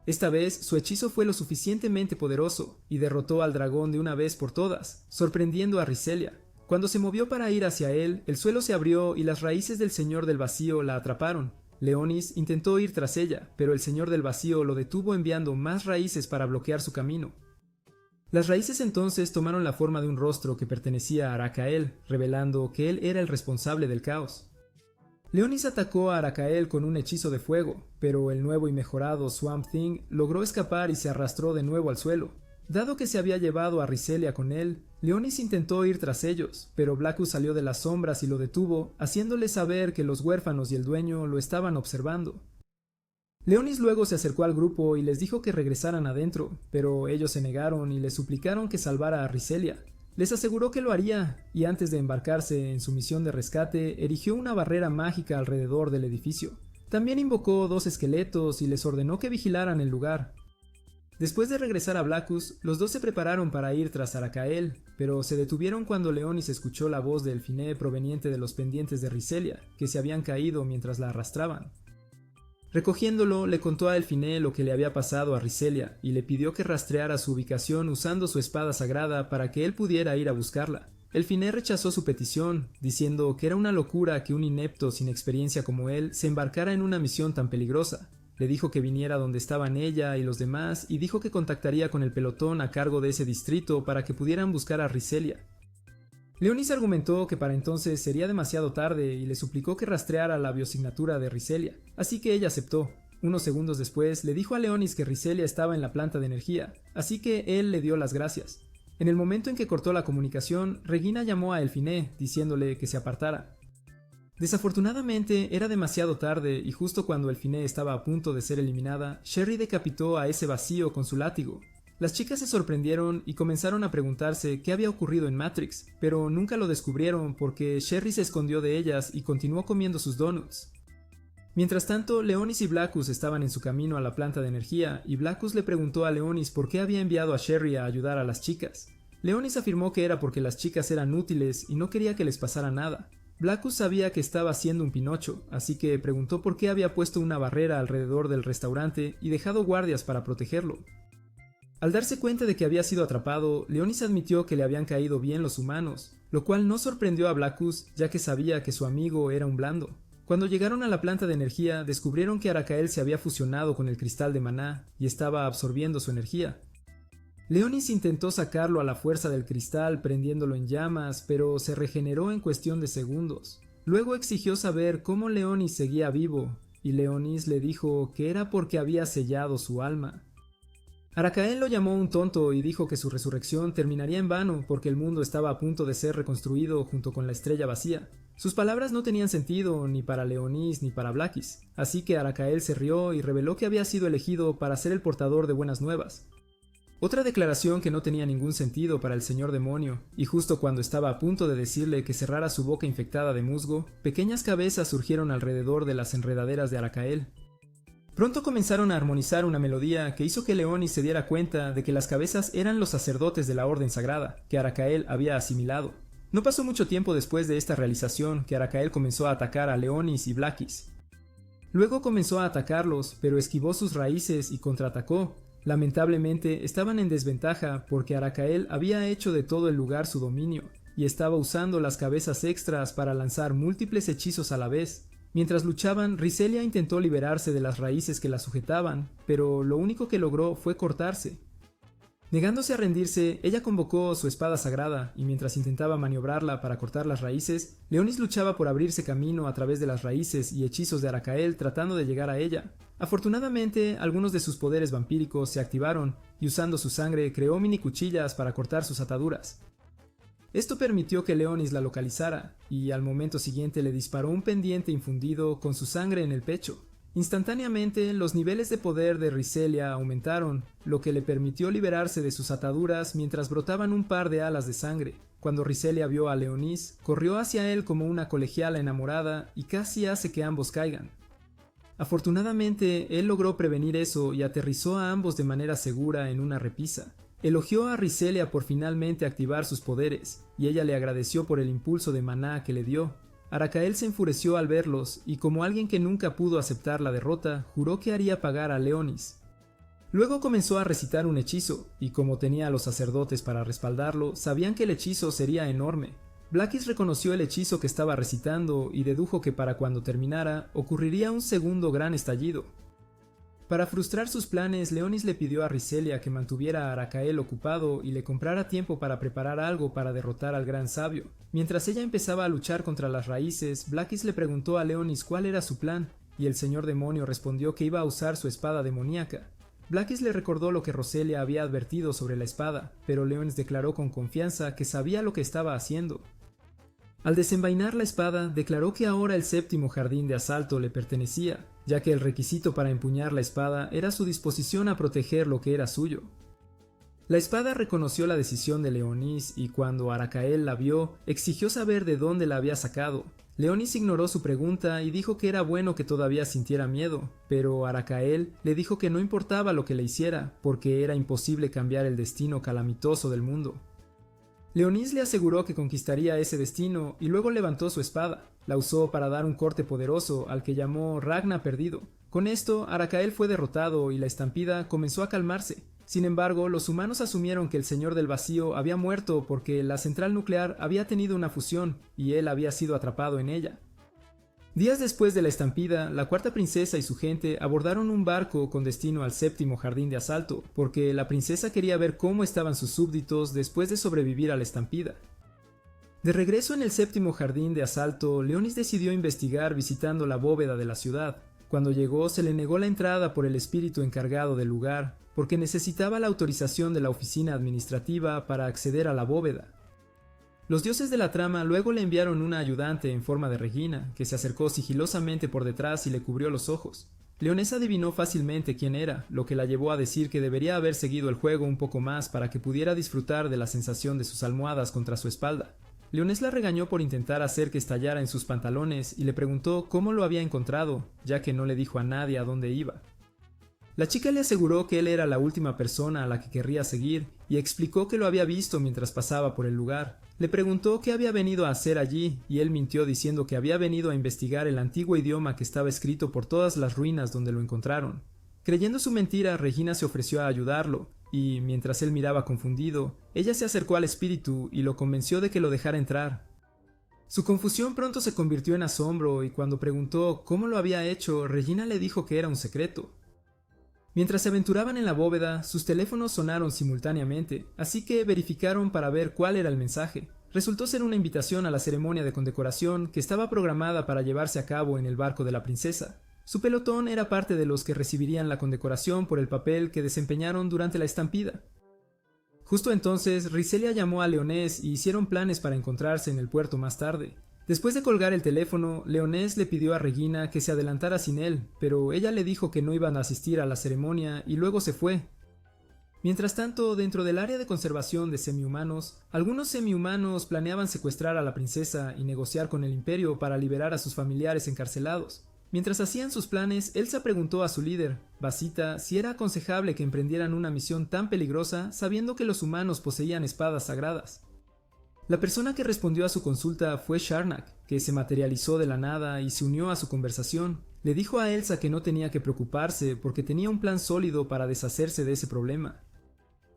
Esta vez, su hechizo fue lo suficientemente poderoso, y derrotó al dragón de una vez por todas, sorprendiendo a Riselia. Cuando se movió para ir hacia él, el suelo se abrió y las raíces del Señor del Vacío la atraparon. Leonis intentó ir tras ella, pero el Señor del Vacío lo detuvo enviando más raíces para bloquear su camino. Las raíces entonces tomaron la forma de un rostro que pertenecía a Arakael, revelando que él era el responsable del caos. Leonis atacó a Arakael con un hechizo de fuego, pero el nuevo y mejorado Swamp Thing logró escapar y se arrastró de nuevo al suelo. Dado que se había llevado a Riselia con él, Leonis intentó ir tras ellos, pero Blackus salió de las sombras y lo detuvo, haciéndole saber que los huérfanos y el dueño lo estaban observando. Leonis luego se acercó al grupo y les dijo que regresaran adentro, pero ellos se negaron y le suplicaron que salvara a Riselia. Les aseguró que lo haría, y antes de embarcarse en su misión de rescate, erigió una barrera mágica alrededor del edificio. También invocó 2 esqueletos y les ordenó que vigilaran el lugar. Después de regresar a Blackus, los dos se prepararon para ir tras Arakael, pero se detuvieron cuando Leonis escuchó la voz de Elfine proveniente de los pendientes de Riselia, que se habían caído mientras la arrastraban. Recogiéndolo, le contó a Elfine lo que le había pasado a Riselia y le pidió que rastreara su ubicación usando su espada sagrada para que él pudiera ir a buscarla. Elfine rechazó su petición, diciendo que era una locura que un inepto sin experiencia como él se embarcara en una misión tan peligrosa. Le dijo que viniera donde estaban ella y los demás y dijo que contactaría con el pelotón a cargo de ese distrito para que pudieran buscar a Riselia. Leonis argumentó que para entonces sería demasiado tarde y le suplicó que rastreara la biosignatura de Riselia, así que ella aceptó. Unos segundos después le dijo a Leonis que Riselia estaba en la planta de energía, así que él le dio las gracias. En el momento en que cortó la comunicación, Regina llamó a Elfine diciéndole que se apartara. Desafortunadamente era demasiado tarde y justo cuando Elfine estaba a punto de ser eliminada, Sherry decapitó a ese vacío con su látigo. Las chicas se sorprendieron y comenzaron a preguntarse qué había ocurrido en Matrix, pero nunca lo descubrieron porque Sherry se escondió de ellas y continuó comiendo sus donuts. Mientras tanto, Leonis y Blackus estaban en su camino a la planta de energía y Blackus le preguntó a Leonis por qué había enviado a Sherry a ayudar a las chicas. Leonis afirmó que era porque las chicas eran útiles y no quería que les pasara nada. Blackus sabía que estaba haciendo un pinocho, así que preguntó por qué había puesto una barrera alrededor del restaurante y dejado guardias para protegerlo. Al darse cuenta de que había sido atrapado, Leonis admitió que le habían caído bien los humanos, lo cual no sorprendió a Blackus ya que sabía que su amigo era un blando. Cuando llegaron a la planta de energía, descubrieron que Arakael se había fusionado con el cristal de maná y estaba absorbiendo su energía. Leonis intentó sacarlo a la fuerza del cristal prendiéndolo en llamas, pero se regeneró en cuestión de segundos. Luego exigió saber cómo Leonis seguía vivo, y Leonis le dijo que era porque había sellado su alma. Arakael lo llamó un tonto y dijo que su resurrección terminaría en vano porque el mundo estaba a punto de ser reconstruido junto con la estrella vacía. Sus palabras no tenían sentido ni para Leonis ni para Blackus, así que Arakael se rió y reveló que había sido elegido para ser el portador de buenas nuevas. Otra declaración que no tenía ningún sentido para el señor demonio, y justo cuando estaba a punto de decirle que cerrara su boca infectada de musgo, pequeñas cabezas surgieron alrededor de las enredaderas de Arakael. Pronto comenzaron a armonizar una melodía que hizo que Leonis se diera cuenta de que las cabezas eran los sacerdotes de la Orden Sagrada, que Arakael había asimilado. No pasó mucho tiempo después de esta realización que Arakael comenzó a atacar a Leonis y Blackus. Luego comenzó a atacarlos, pero esquivó sus raíces y contraatacó. Lamentablemente estaban en desventaja porque Arakael había hecho de todo el lugar su dominio y estaba usando las cabezas extras para lanzar múltiples hechizos a la vez. Mientras luchaban, Riselia intentó liberarse de las raíces que la sujetaban, pero lo único que logró fue cortarse. Negándose a rendirse, ella convocó su espada sagrada, y mientras intentaba maniobrarla para cortar las raíces, Leonis luchaba por abrirse camino a través de las raíces y hechizos de Aracael tratando de llegar a ella. Afortunadamente, algunos de sus poderes vampíricos se activaron, y usando su sangre creó mini cuchillas para cortar sus ataduras. Esto permitió que Leonis la localizara, y al momento siguiente le disparó un pendiente infundido con su sangre en el pecho. Instantáneamente, los niveles de poder de Riselia aumentaron, lo que le permitió liberarse de sus ataduras mientras brotaban un par de alas de sangre. Cuando Riselia vio a Leonis, corrió hacia él como una colegiala enamorada y casi hace que ambos caigan. Afortunadamente, él logró prevenir eso y aterrizó a ambos de manera segura en una repisa. Elogió a Riselia por finalmente activar sus poderes, y ella le agradeció por el impulso de maná que le dio. Aracael se enfureció al verlos, y como alguien que nunca pudo aceptar la derrota, juró que haría pagar a Leonis. Luego comenzó a recitar un hechizo, y como tenía a los sacerdotes para respaldarlo, sabían que el hechizo sería enorme. Blackis reconoció el hechizo que estaba recitando y dedujo que para cuando terminara, ocurriría un segundo gran estallido. Para frustrar sus planes, Leonis le pidió a Riselia que mantuviera a Aracael ocupado y le comprara tiempo para preparar algo para derrotar al gran sabio. Mientras ella empezaba a luchar contra las raíces, Blackis le preguntó a Leonis cuál era su plan, y el señor demonio respondió que iba a usar su espada demoníaca. Blackis le recordó lo que Roselia había advertido sobre la espada, pero Leonis declaró con confianza que sabía lo que estaba haciendo. Al desenvainar la espada, declaró que ahora el séptimo jardín de asalto le pertenecía, ya que el requisito para empuñar la espada era su disposición a proteger lo que era suyo. La espada reconoció la decisión de Leonis y cuando Aracael la vio, exigió saber de dónde la había sacado. Leonis ignoró su pregunta y dijo que era bueno que todavía sintiera miedo, pero Aracael le dijo que no importaba lo que le hiciera, porque era imposible cambiar el destino calamitoso del mundo. Leonis le aseguró que conquistaría ese destino y luego levantó su espada. La usó para dar un corte poderoso al que llamó Ragna Perdido. Con esto, Aracael fue derrotado y la estampida comenzó a calmarse. Sin embargo, los humanos asumieron que el Señor del Vacío había muerto porque la central nuclear había tenido una fusión y él había sido atrapado en ella. Días después de la estampida, la cuarta princesa y su gente abordaron un barco con destino al séptimo jardín de asalto, porque la princesa quería ver cómo estaban sus súbditos después de sobrevivir a la estampida. De regreso en el séptimo jardín de asalto, Leonis decidió investigar visitando la bóveda de la ciudad. Cuando llegó, se le negó la entrada por el espíritu encargado del lugar, porque necesitaba la autorización de la oficina administrativa para acceder a la bóveda. Los dioses de la trama luego le enviaron una ayudante en forma de Regina, que se acercó sigilosamente por detrás y le cubrió los ojos. Leonesa adivinó fácilmente quién era, lo que la llevó a decir que debería haber seguido el juego un poco más para que pudiera disfrutar de la sensación de sus almohadas contra su espalda. Leones la regañó por intentar hacer que estallara en sus pantalones y le preguntó cómo lo había encontrado, ya que no le dijo a nadie a dónde iba. La chica le aseguró que él era la última persona a la que querría seguir y explicó que lo había visto mientras pasaba por el lugar. Le preguntó qué había venido a hacer allí y él mintió diciendo que había venido a investigar el antiguo idioma que estaba escrito por todas las ruinas donde lo encontraron. Creyendo su mentira, Regina se ofreció a ayudarlo y, mientras él miraba confundido, ella se acercó al espíritu y lo convenció de que lo dejara entrar. Su confusión pronto se convirtió en asombro y cuando preguntó cómo lo había hecho, Regina le dijo que era un secreto. Mientras se aventuraban en la bóveda, sus teléfonos sonaron simultáneamente, así que verificaron para ver cuál era el mensaje. Resultó ser una invitación a la ceremonia de condecoración que estaba programada para llevarse a cabo en el barco de la princesa. Su pelotón era parte de los que recibirían la condecoración por el papel que desempeñaron durante la estampida. Justo entonces, Riselia llamó a Leonés y hicieron planes para encontrarse en el puerto más tarde. Después de colgar el teléfono, Leonés le pidió a Regina que se adelantara sin él, pero ella le dijo que no iban a asistir a la ceremonia y luego se fue. Mientras tanto, dentro del área de conservación de semihumanos, algunos semihumanos planeaban secuestrar a la princesa y negociar con el imperio para liberar a sus familiares encarcelados. Mientras hacían sus planes, Elsa preguntó a su líder, Basita, si era aconsejable que emprendieran una misión tan peligrosa sabiendo que los humanos poseían espadas sagradas. La persona que respondió a su consulta fue Sharnak, que se materializó de la nada y se unió a su conversación. Le dijo a Elsa que no tenía que preocuparse porque tenía un plan sólido para deshacerse de ese problema.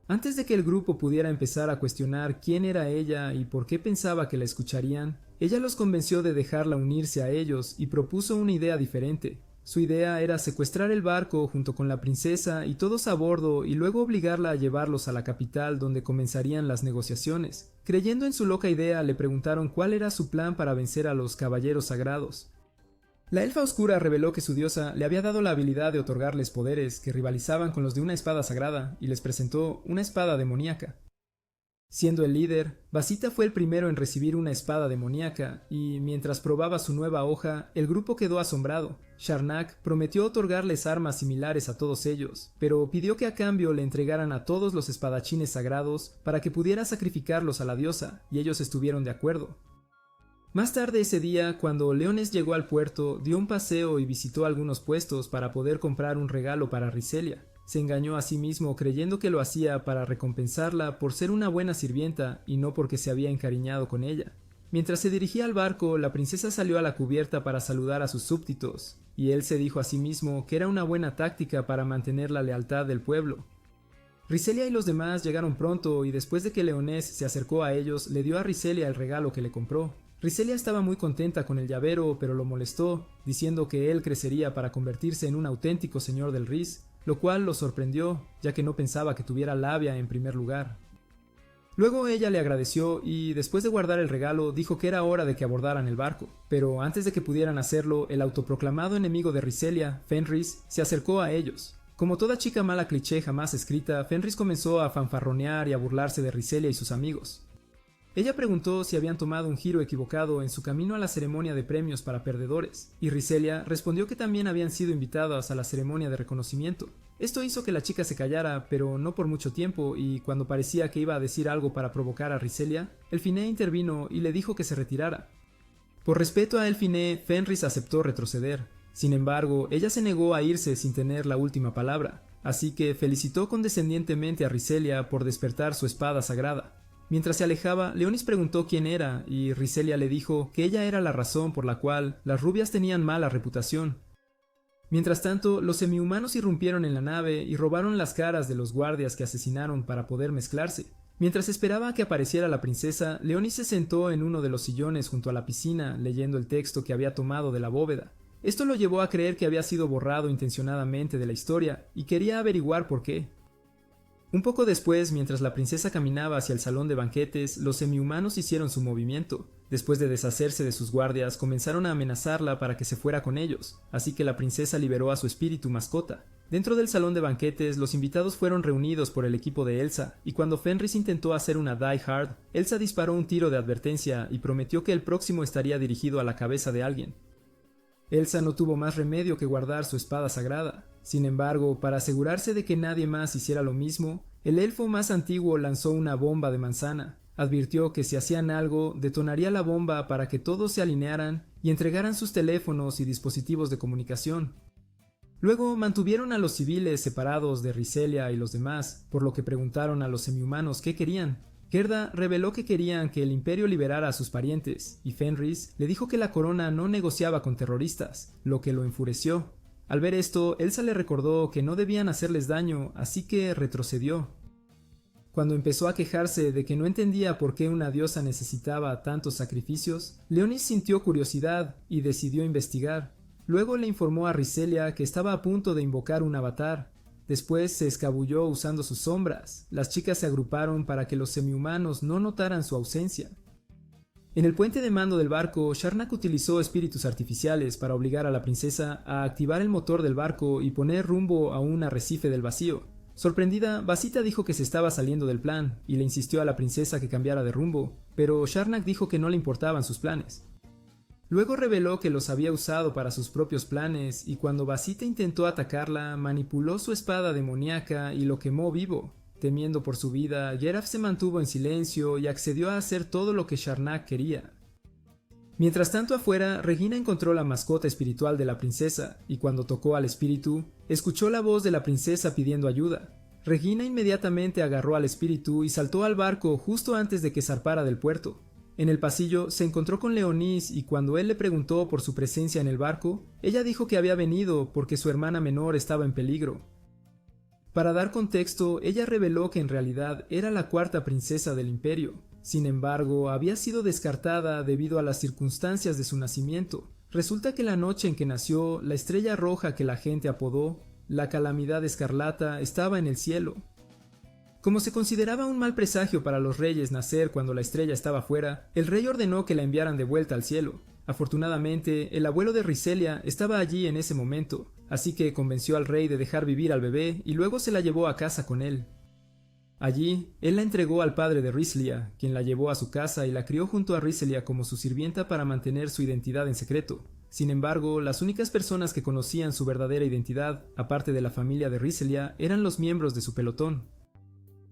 Antes de que el grupo pudiera empezar a cuestionar quién era ella y por qué pensaba que la escucharían, ella los convenció de dejarla unirse a ellos y propuso una idea diferente. Su idea era secuestrar el barco junto con la princesa y todos a bordo y luego obligarla a llevarlos a la capital donde comenzarían las negociaciones. Creyendo en su loca idea, le preguntaron cuál era su plan para vencer a los caballeros sagrados. La elfa oscura reveló que su diosa le había dado la habilidad de otorgarles poderes que rivalizaban con los de una espada sagrada y les presentó una espada demoníaca. Siendo el líder, Vasita fue el primero en recibir una espada demoníaca y, mientras probaba su nueva hoja, el grupo quedó asombrado. Sharnak prometió otorgarles armas similares a todos ellos, pero pidió que a cambio le entregaran a todos los espadachines sagrados para que pudiera sacrificarlos a la diosa, y ellos estuvieron de acuerdo. Más tarde ese día, cuando Leones llegó al puerto, dio un paseo y visitó algunos puestos para poder comprar un regalo para Riselia. Se engañó a sí mismo creyendo que lo hacía para recompensarla por ser una buena sirvienta y no porque se había encariñado con ella. Mientras se dirigía al barco, la princesa salió a la cubierta para saludar a sus súbditos, y él se dijo a sí mismo que era una buena táctica para mantener la lealtad del pueblo. Riselia y los demás llegaron pronto y después de que Leonés se acercó a ellos, le dio a Riselia el regalo que le compró. Riselia estaba muy contenta con el llavero, pero lo molestó, diciendo que él crecería para convertirse en un auténtico señor del Riz, lo cual lo sorprendió, ya que no pensaba que tuviera labia en primer lugar. Luego ella le agradeció y, después de guardar el regalo, dijo que era hora de que abordaran el barco. Pero antes de que pudieran hacerlo, el autoproclamado enemigo de Riselia, Fenris, se acercó a ellos. Como toda chica mala cliché jamás escrita, Fenris comenzó a fanfarronear y a burlarse de Riselia y sus amigos. Ella preguntó si habían tomado un giro equivocado en su camino a la ceremonia de premios para perdedores, y Riselia respondió que también habían sido invitadas a la ceremonia de reconocimiento. Esto hizo que la chica se callara, pero no por mucho tiempo, y cuando parecía que iba a decir algo para provocar a Riselia, Elfiné intervino y le dijo que se retirara. Por respeto a Elfiné, Fenris aceptó retroceder. Sin embargo, ella se negó a irse sin tener la última palabra, así que felicitó condescendientemente a Riselia por despertar su espada sagrada. Mientras se alejaba, Leonis preguntó quién era, y Riselia le dijo que ella era la razón por la cual las rubias tenían mala reputación. Mientras tanto, los semihumanos irrumpieron en la nave y robaron las caras de los guardias que asesinaron para poder mezclarse. Mientras esperaba a que apareciera la princesa, Leonis se sentó en uno de los sillones junto a la piscina, leyendo el texto que había tomado de la bóveda. Esto lo llevó a creer que había sido borrado intencionadamente de la historia, y quería averiguar por qué. Un poco después, mientras la princesa caminaba hacia el salón de banquetes, los semihumanos hicieron su movimiento. Después de deshacerse de sus guardias, comenzaron a amenazarla para que se fuera con ellos, así que la princesa liberó a su espíritu mascota. Dentro del salón de banquetes, los invitados fueron reunidos por el equipo de Elsa, y cuando Fenris intentó hacer una Die Hard, Elsa disparó un tiro de advertencia y prometió que el próximo estaría dirigido a la cabeza de alguien. Elsa no tuvo más remedio que guardar su espada sagrada. Sin embargo, para asegurarse de que nadie más hiciera lo mismo, el elfo más antiguo lanzó una bomba de manzana. Advirtió que si hacían algo, detonaría la bomba para que todos se alinearan y entregaran sus teléfonos y dispositivos de comunicación. Luego mantuvieron a los civiles separados de Riselia y los demás, por lo que preguntaron a los semihumanos qué querían. Gerda reveló que querían que el imperio liberara a sus parientes, y Fenris le dijo que la corona no negociaba con terroristas, lo que lo enfureció. Al ver esto, Elsa le recordó que no debían hacerles daño, así que retrocedió. Cuando empezó a quejarse de que no entendía por qué una diosa necesitaba tantos sacrificios, Leonis sintió curiosidad y decidió investigar. Luego le informó a Riselia que estaba a punto de invocar un avatar. Después se escabulló usando sus sombras. Las chicas se agruparon para que los semihumanos no notaran su ausencia. En el puente de mando del barco, Sharnak utilizó espíritus artificiales para obligar a la princesa a activar el motor del barco y poner rumbo a un arrecife del vacío. Sorprendida, Vasita dijo que se estaba saliendo del plan y le insistió a la princesa que cambiara de rumbo, pero Sharnak dijo que no le importaban sus planes. Luego reveló que los había usado para sus propios planes y cuando Vasita intentó atacarla, manipuló su espada demoníaca y lo quemó vivo. Temiendo por su vida, Geraf se mantuvo en silencio y accedió a hacer todo lo que Sharnak quería. Mientras tanto afuera, Regina encontró la mascota espiritual de la princesa y cuando tocó al espíritu, escuchó la voz de la princesa pidiendo ayuda. Regina inmediatamente agarró al espíritu y saltó al barco justo antes de que zarpara del puerto. En el pasillo se encontró con Leonis y cuando él le preguntó por su presencia en el barco, ella dijo que había venido porque su hermana menor estaba en peligro. Para dar contexto, ella reveló que en realidad era la cuarta princesa del imperio. Sin embargo, había sido descartada debido a las circunstancias de su nacimiento. Resulta que la noche en que nació, la estrella roja que la gente apodó la calamidad escarlata estaba en el cielo. Como se consideraba un mal presagio para los reyes nacer cuando la estrella estaba fuera, el rey ordenó que la enviaran de vuelta al cielo. Afortunadamente, el abuelo de Riselia estaba allí en ese momento, así que convenció al rey de dejar vivir al bebé y luego se la llevó a casa con él. Allí, él la entregó al padre de Riselia, quien la llevó a su casa y la crió junto a Riselia como su sirvienta para mantener su identidad en secreto. Sin embargo, las únicas personas que conocían su verdadera identidad, aparte de la familia de Riselia, eran los miembros de su pelotón.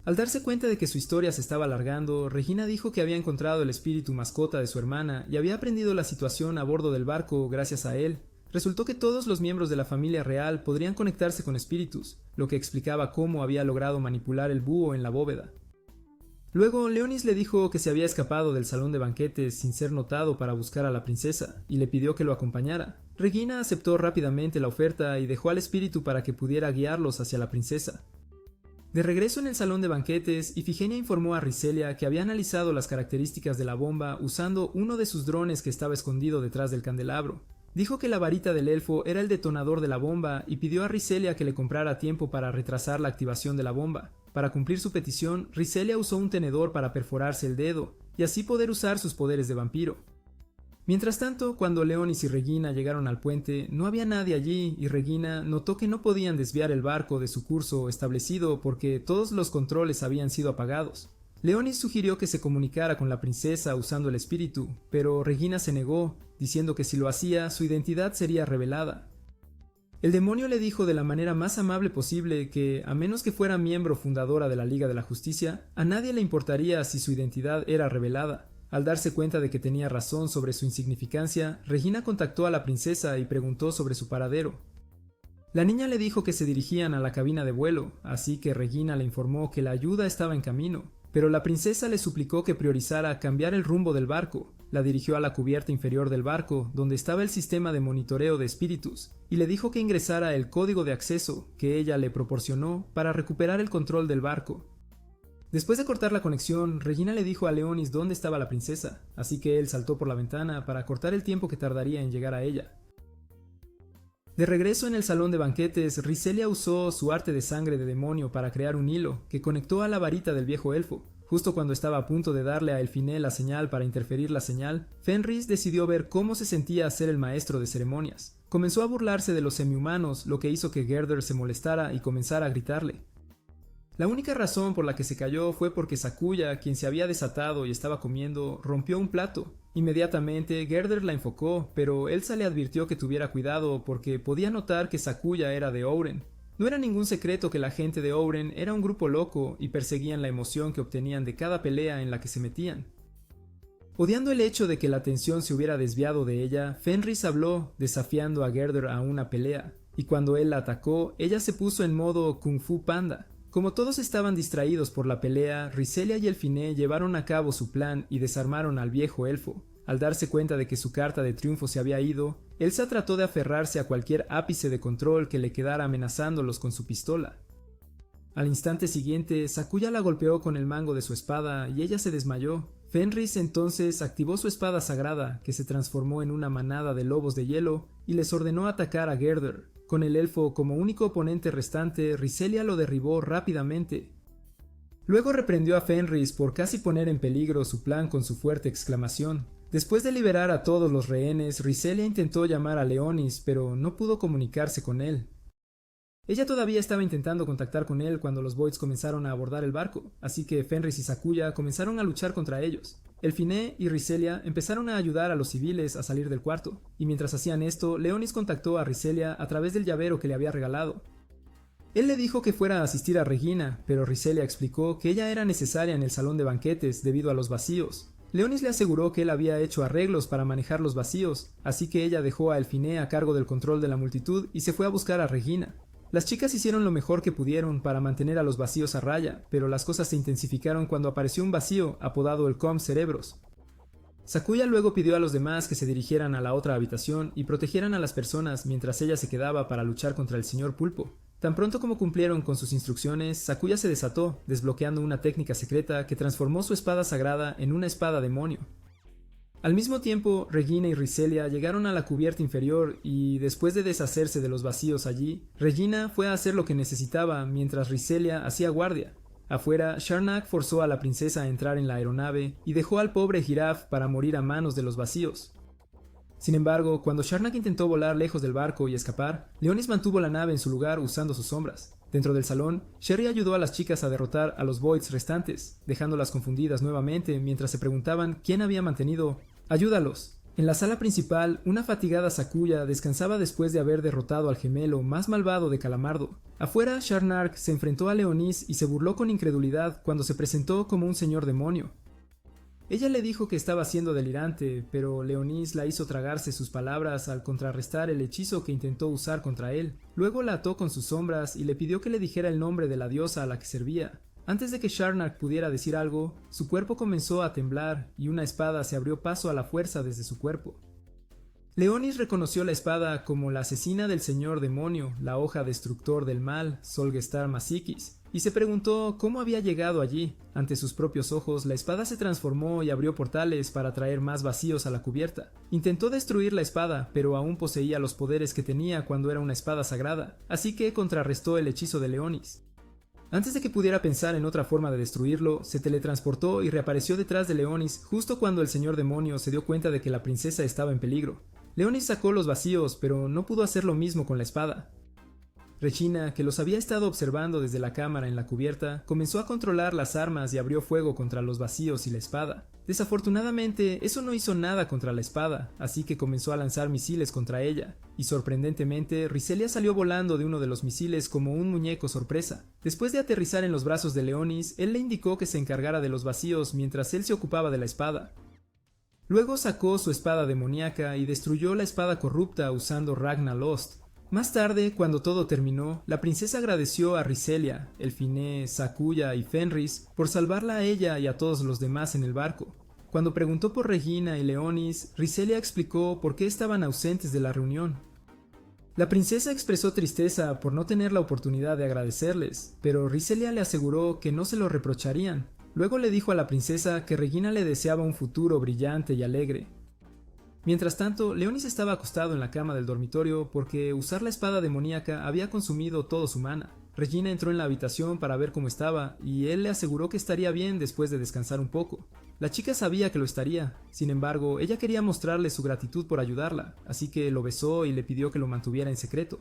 Al darse cuenta de que su historia se estaba alargando, Regina dijo que había encontrado el espíritu mascota de su hermana y había aprendido la situación a bordo del barco gracias a él. Resultó que todos los miembros de la familia real podrían conectarse con espíritus, lo que explicaba cómo había logrado manipular el búho en la bóveda. Luego, Leonis le dijo que se había escapado del salón de banquetes sin ser notado para buscar a la princesa, y le pidió que lo acompañara. Regina aceptó rápidamente la oferta y dejó al espíritu para que pudiera guiarlos hacia la princesa. De regreso en el salón de banquetes, Ifigenia informó a Riselia que había analizado las características de la bomba usando uno de sus drones que estaba escondido detrás del candelabro. Dijo que la varita del elfo era el detonador de la bomba y pidió a Riselia que le comprara tiempo para retrasar la activación de la bomba. Para cumplir su petición, Riselia usó un tenedor para perforarse el dedo y así poder usar sus poderes de vampiro. Mientras tanto, cuando Leonis y Regina llegaron al puente, no había nadie allí y Regina notó que no podían desviar el barco de su curso establecido porque todos los controles habían sido apagados. Leonis sugirió que se comunicara con la princesa usando el espíritu, pero Regina se negó, diciendo que si lo hacía, su identidad sería revelada. El demonio le dijo de la manera más amable posible que, a menos que fuera miembro fundadora de la Liga de la Justicia, a nadie le importaría si su identidad era revelada. Al darse cuenta de que tenía razón sobre su insignificancia, Regina contactó a la princesa y preguntó sobre su paradero. La niña le dijo que se dirigían a la cabina de vuelo, así que Regina le informó que la ayuda estaba en camino, pero la princesa le suplicó que priorizara cambiar el rumbo del barco. La dirigió a la cubierta inferior del barco, donde estaba el sistema de monitoreo de espíritus, y le dijo que ingresara el código de acceso que ella le proporcionó para recuperar el control del barco. Después de cortar la conexión, Regina le dijo a Leonis dónde estaba la princesa, así que él saltó por la ventana para cortar el tiempo que tardaría en llegar a ella. De regreso en el salón de banquetes, Riselia usó su arte de sangre de demonio para crear un hilo que conectó a la varita del viejo elfo. Justo cuando estaba a punto de darle a Elfiné la señal para interferir la señal, Fenris decidió ver cómo se sentía ser el maestro de ceremonias. Comenzó a burlarse de los semihumanos, lo que hizo que Gerdur se molestara y comenzara a gritarle. La única razón por la que se cayó fue porque Sakuya, quien se había desatado y estaba comiendo, rompió un plato. Inmediatamente, Gerdur la enfocó, pero Elsa le advirtió que tuviera cuidado porque podía notar que Sakuya era de Ouren. No era ningún secreto que la gente de Ouren era un grupo loco y perseguían la emoción que obtenían de cada pelea en la que se metían. Odiando el hecho de que la atención se hubiera desviado de ella, Fenris habló, desafiando a Gerdur a una pelea, y cuando él la atacó, ella se puso en modo Kung Fu Panda. Como todos estaban distraídos por la pelea, Riselia y Elfiné llevaron a cabo su plan y desarmaron al viejo elfo. Al darse cuenta de que su carta de triunfo se había ido, Elsa trató de aferrarse a cualquier ápice de control que le quedara amenazándolos con su pistola. Al instante siguiente, Sakuya la golpeó con el mango de su espada y ella se desmayó. Fenris entonces activó su espada sagrada, que se transformó en una manada de lobos de hielo, y les ordenó atacar a Gerdur. Con el elfo como único oponente restante, Riselia lo derribó rápidamente. Luego reprendió a Fenris por casi poner en peligro su plan con su fuerte exclamación. Después de liberar a todos los rehenes, Riselia intentó llamar a Leonis, pero no pudo comunicarse con él. Ella todavía estaba intentando contactar con él cuando los Voids comenzaron a abordar el barco, así que Fenris y Sakuya comenzaron a luchar contra ellos. Elfiné y Riselia empezaron a ayudar a los civiles a salir del cuarto, y mientras hacían esto, Leonis contactó a Riselia a través del llavero que le había regalado. Él le dijo que fuera a asistir a Regina, pero Riselia explicó que ella era necesaria en el salón de banquetes debido a los vacíos. Leonis le aseguró que él había hecho arreglos para manejar los vacíos, así que ella dejó a Elfiné a cargo del control de la multitud y se fue a buscar a Regina. Las chicas hicieron lo mejor que pudieron para mantener a los vacíos a raya, pero las cosas se intensificaron cuando apareció un vacío apodado el Com Cerebros. Sakuya luego pidió a los demás que se dirigieran a la otra habitación y protegieran a las personas mientras ella se quedaba para luchar contra el señor Pulpo. Tan pronto como cumplieron con sus instrucciones, Sakuya se desató, desbloqueando una técnica secreta que transformó su espada sagrada en una espada demonio. Al mismo tiempo, Regina y Riselia llegaron a la cubierta inferior y, después de deshacerse de los vacíos allí, Regina fue a hacer lo que necesitaba mientras Riselia hacía guardia. Afuera, Charnac forzó a la princesa a entrar en la aeronave y dejó al pobre Giraffe para morir a manos de los vacíos. Sin embargo, cuando Charnac intentó volar lejos del barco y escapar, Leonis mantuvo la nave en su lugar usando sus sombras. Dentro del salón, Sherry ayudó a las chicas a derrotar a los Voids restantes, dejándolas confundidas nuevamente mientras se preguntaban quién había mantenido ¡ayúdalos! En la sala principal, una fatigada Sakuya descansaba después de haber derrotado al gemelo más malvado de Calamardo. Afuera, Charnac se enfrentó a Leonis y se burló con incredulidad cuando se presentó como un señor demonio. Ella le dijo que estaba siendo delirante, pero Leonis la hizo tragarse sus palabras al contrarrestar el hechizo que intentó usar contra él. Luego la ató con sus sombras y le pidió que le dijera el nombre de la diosa a la que servía. Antes de que Charnac pudiera decir algo, su cuerpo comenzó a temblar y una espada se abrió paso a la fuerza desde su cuerpo. Leonis reconoció la espada como la asesina del señor demonio, la hoja destructor del mal, Solgestar Masikis, y se preguntó cómo había llegado allí. Ante sus propios ojos, la espada se transformó y abrió portales para traer más vacíos a la cubierta. Intentó destruir la espada, pero aún poseía los poderes que tenía cuando era una espada sagrada, así que contrarrestó el hechizo de Leonis. Antes de que pudiera pensar en otra forma de destruirlo, se teletransportó y reapareció detrás de Leonis justo cuando el señor demonio se dio cuenta de que la princesa estaba en peligro. Leonis sacó los vacíos, pero no pudo hacer lo mismo con la espada. Regina, que los había estado observando desde la cámara en la cubierta, comenzó a controlar las armas y abrió fuego contra los vacíos y la espada. Desafortunadamente, eso no hizo nada contra la espada, así que comenzó a lanzar misiles contra ella, y sorprendentemente, Riselia salió volando de uno de los misiles como un muñeco sorpresa. Después de aterrizar en los brazos de Leonis, él le indicó que se encargara de los vacíos mientras él se ocupaba de la espada. Luego sacó su espada demoníaca y destruyó la espada corrupta usando Ragna Lost. Más tarde, cuando todo terminó, la princesa agradeció a Riselia, Elfine, Sakuya y Fenris por salvarla a ella y a todos los demás en el barco. Cuando preguntó por Regina y Leonis, Riselia explicó por qué estaban ausentes de la reunión. La princesa expresó tristeza por no tener la oportunidad de agradecerles, pero Riselia le aseguró que no se lo reprocharían. Luego le dijo a la princesa que Regina le deseaba un futuro brillante y alegre. Mientras tanto, Leonis estaba acostado en la cama del dormitorio porque usar la espada demoníaca había consumido todo su mana. Regina entró en la habitación para ver cómo estaba y él le aseguró que estaría bien después de descansar un poco. La chica sabía que lo estaría, sin embargo, ella quería mostrarle su gratitud por ayudarla, así que lo besó y le pidió que lo mantuviera en secreto.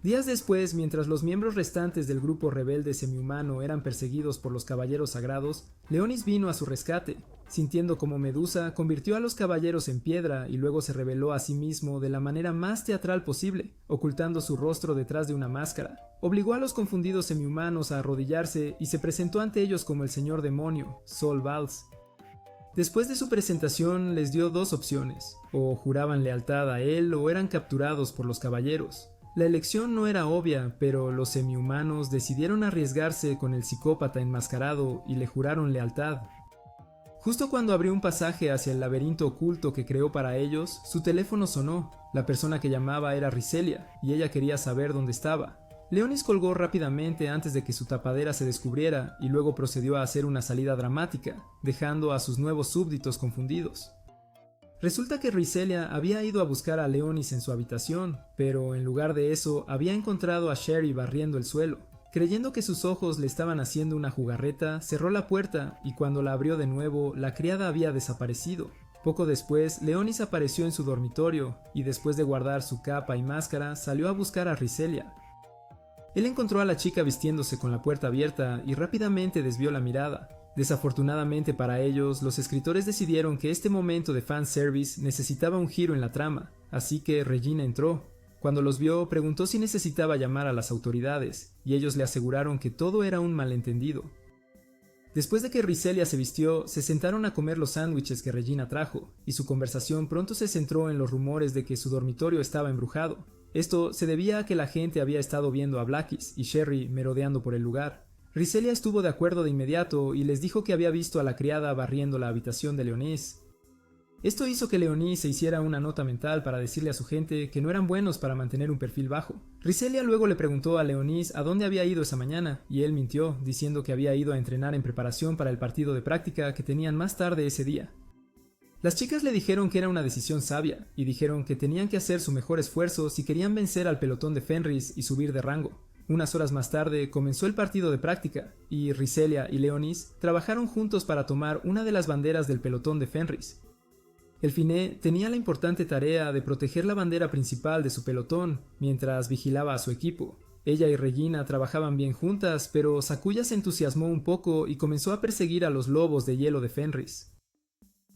Días después, mientras los miembros restantes del grupo rebelde semihumano eran perseguidos por los caballeros sagrados, Leonis vino a su rescate. Sintiendo como Medusa, convirtió a los caballeros en piedra y luego se reveló a sí mismo de la manera más teatral posible, ocultando su rostro detrás de una máscara. Obligó a los confundidos semihumanos a arrodillarse y se presentó ante ellos como el señor demonio, Sol Vals. Después de su presentación les dio dos opciones, o juraban lealtad a él o eran capturados por los caballeros. La elección no era obvia, pero los semihumanos decidieron arriesgarse con el psicópata enmascarado y le juraron lealtad. Justo cuando abrió un pasaje hacia el laberinto oculto que creó para ellos, su teléfono sonó. La persona que llamaba era Riselia, y ella quería saber dónde estaba. Leonis colgó rápidamente antes de que su tapadera se descubriera y luego procedió a hacer una salida dramática, dejando a sus nuevos súbditos confundidos. Resulta que Riselia había ido a buscar a Leonis en su habitación, pero en lugar de eso había encontrado a Sherry barriendo el suelo. Creyendo que sus ojos le estaban haciendo una jugarreta, cerró la puerta y cuando la abrió de nuevo, la criada había desaparecido. Poco después, Leonis apareció en su dormitorio y después de guardar su capa y máscara, salió a buscar a Riselia. Él encontró a la chica vistiéndose con la puerta abierta y rápidamente desvió la mirada. Desafortunadamente para ellos, los escritores decidieron que este momento de fanservice necesitaba un giro en la trama, así que Regina entró. Cuando los vio, preguntó si necesitaba llamar a las autoridades, y ellos le aseguraron que todo era un malentendido. Después de que Riselia se vistió, se sentaron a comer los sándwiches que Regina trajo, y su conversación pronto se centró en los rumores de que su dormitorio estaba embrujado. Esto se debía a que la gente había estado viendo a Blackis y Sherry merodeando por el lugar. Riselia estuvo de acuerdo de inmediato y les dijo que había visto a la criada barriendo la habitación de Leonis. Esto hizo que Leonis se hiciera una nota mental para decirle a su gente que no eran buenos para mantener un perfil bajo. Riselia luego le preguntó a Leonis a dónde había ido esa mañana, y él mintió, diciendo que había ido a entrenar en preparación para el partido de práctica que tenían más tarde ese día. Las chicas le dijeron que era una decisión sabia, y dijeron que tenían que hacer su mejor esfuerzo si querían vencer al pelotón de Fenris y subir de rango. Unas horas más tarde comenzó el partido de práctica, y Riselia y Leonis trabajaron juntos para tomar una de las banderas del pelotón de Fenris. Elfine tenía la importante tarea de proteger la bandera principal de su pelotón mientras vigilaba a su equipo. Ella y Regina trabajaban bien juntas, pero Sakuya se entusiasmó un poco y comenzó a perseguir a los lobos de hielo de Fenris.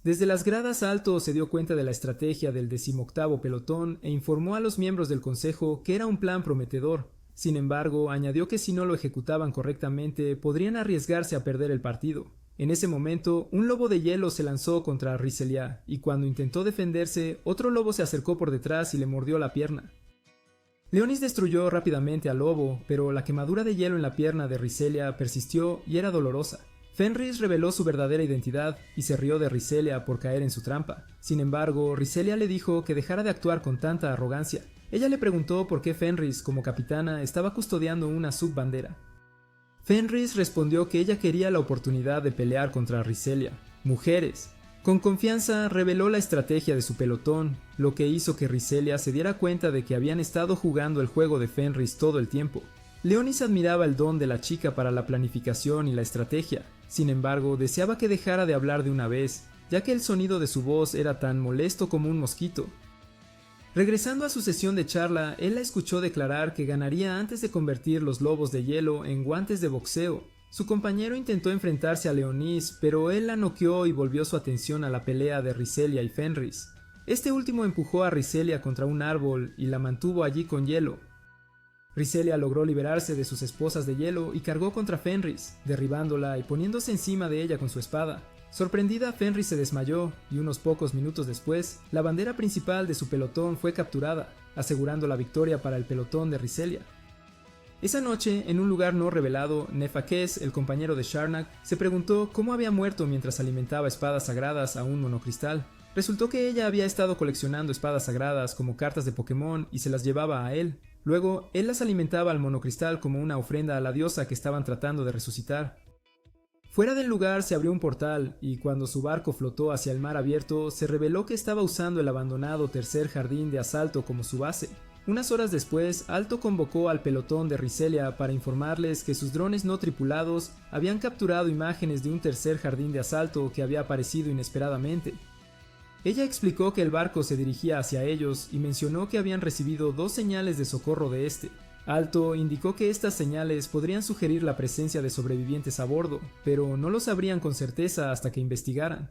Desde las gradas Alto se dio cuenta de la estrategia del 18º pelotón e informó a los miembros del consejo que era un plan prometedor. Sin embargo, añadió que si no lo ejecutaban correctamente podrían arriesgarse a perder el partido. En ese momento, un lobo de hielo se lanzó contra Riselia, y cuando intentó defenderse, otro lobo se acercó por detrás y le mordió la pierna. Leonis destruyó rápidamente al lobo, pero la quemadura de hielo en la pierna de Riselia persistió y era dolorosa. Fenris reveló su verdadera identidad y se rió de Riselia por caer en su trampa. Sin embargo, Riselia le dijo que dejara de actuar con tanta arrogancia. Ella le preguntó por qué Fenris, como capitana, estaba custodiando una subbandera. Fenris respondió que ella quería la oportunidad de pelear contra Riselia. Mujeres. Con confianza reveló la estrategia de su pelotón, lo que hizo que Riselia se diera cuenta de que habían estado jugando el juego de Fenris todo el tiempo. Leonis admiraba el don de la chica para la planificación y la estrategia. Sin embargo, deseaba que dejara de hablar de una vez, ya que el sonido de su voz era tan molesto como un mosquito. Regresando a su sesión de charla, él la escuchó declarar que ganaría antes de convertir los lobos de hielo en guantes de boxeo. Su compañero intentó enfrentarse a Leonis, pero él la noqueó y volvió su atención a la pelea de Riselia y Fenris. Este último empujó a Riselia contra un árbol y la mantuvo allí con hielo. Riselia logró liberarse de sus esposas de hielo y cargó contra Fenris, derribándola y poniéndose encima de ella con su espada. Sorprendida, Fenris se desmayó y unos pocos minutos después, la bandera principal de su pelotón fue capturada, asegurando la victoria para el pelotón de Riselia. Esa noche, en un lugar no revelado, Nefakes, el compañero de Sharnak, se preguntó cómo había muerto mientras alimentaba espadas sagradas a un monocristal. Resultó que ella había estado coleccionando espadas sagradas como cartas de Pokémon y se las llevaba a él. Luego, él las alimentaba al monocristal como una ofrenda a la diosa que estaban tratando de resucitar. Fuera del lugar se abrió un portal, y cuando su barco flotó hacia el mar abierto, se reveló que estaba usando el abandonado tercer jardín de asalto como su base. Unas horas después, Alto convocó al pelotón de Riselia para informarles que sus drones no tripulados habían capturado imágenes de un tercer jardín de asalto que había aparecido inesperadamente. Ella explicó que el barco se dirigía hacia ellos y mencionó que habían recibido 2 señales de socorro de este. Alto indicó que estas señales podrían sugerir la presencia de sobrevivientes a bordo, pero no lo sabrían con certeza hasta que investigaran.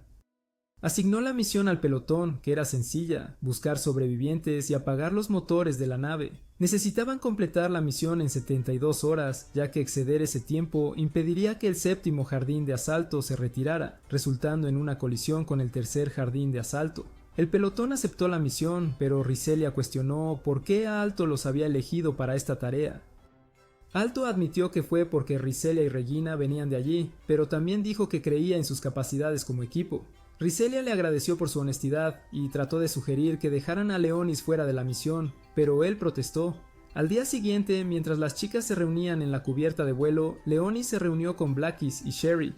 Asignó la misión al pelotón, que era sencilla: buscar sobrevivientes y apagar los motores de la nave. Necesitaban completar la misión en 72 horas, ya que exceder ese tiempo impediría que el séptimo jardín de asalto se retirara, resultando en una colisión con el tercer jardín de asalto. El pelotón aceptó la misión, pero Riselia cuestionó por qué Alto los había elegido para esta tarea. Alto admitió que fue porque Riselia y Regina venían de allí, pero también dijo que creía en sus capacidades como equipo. Riselia le agradeció por su honestidad y trató de sugerir que dejaran a Leonis fuera de la misión, pero él protestó. Al día siguiente, mientras las chicas se reunían en la cubierta de vuelo, Leonis se reunió con Blackis y Sherry.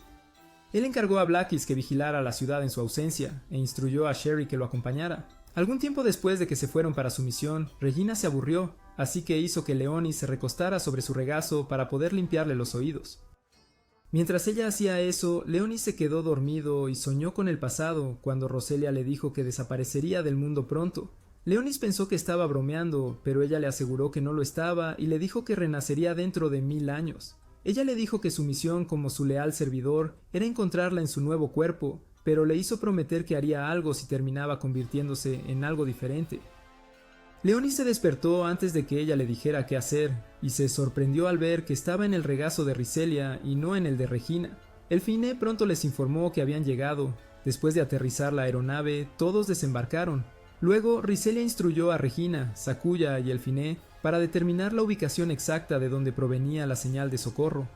Él encargó a Blackis que vigilara la ciudad en su ausencia, e instruyó a Sherry que lo acompañara. Algún tiempo después de que se fueron para su misión, Regina se aburrió, así que hizo que Leonis se recostara sobre su regazo para poder limpiarle los oídos. Mientras ella hacía eso, Leonis se quedó dormido y soñó con el pasado cuando Roselia le dijo que desaparecería del mundo pronto. Leonis pensó que estaba bromeando, pero ella le aseguró que no lo estaba y le dijo que renacería dentro de 1000 años. Ella le dijo que su misión como su leal servidor era encontrarla en su nuevo cuerpo, pero le hizo prometer que haría algo si terminaba convirtiéndose en algo diferente. Leonis se despertó antes de que ella le dijera qué hacer, y se sorprendió al ver que estaba en el regazo de Riselia y no en el de Regina. Elfine pronto les informó que habían llegado. Después de aterrizar la aeronave, todos desembarcaron. Luego, Riselia instruyó a Regina, Sakuya y Elfine para determinar la ubicación exacta de donde provenía la señal de socorro.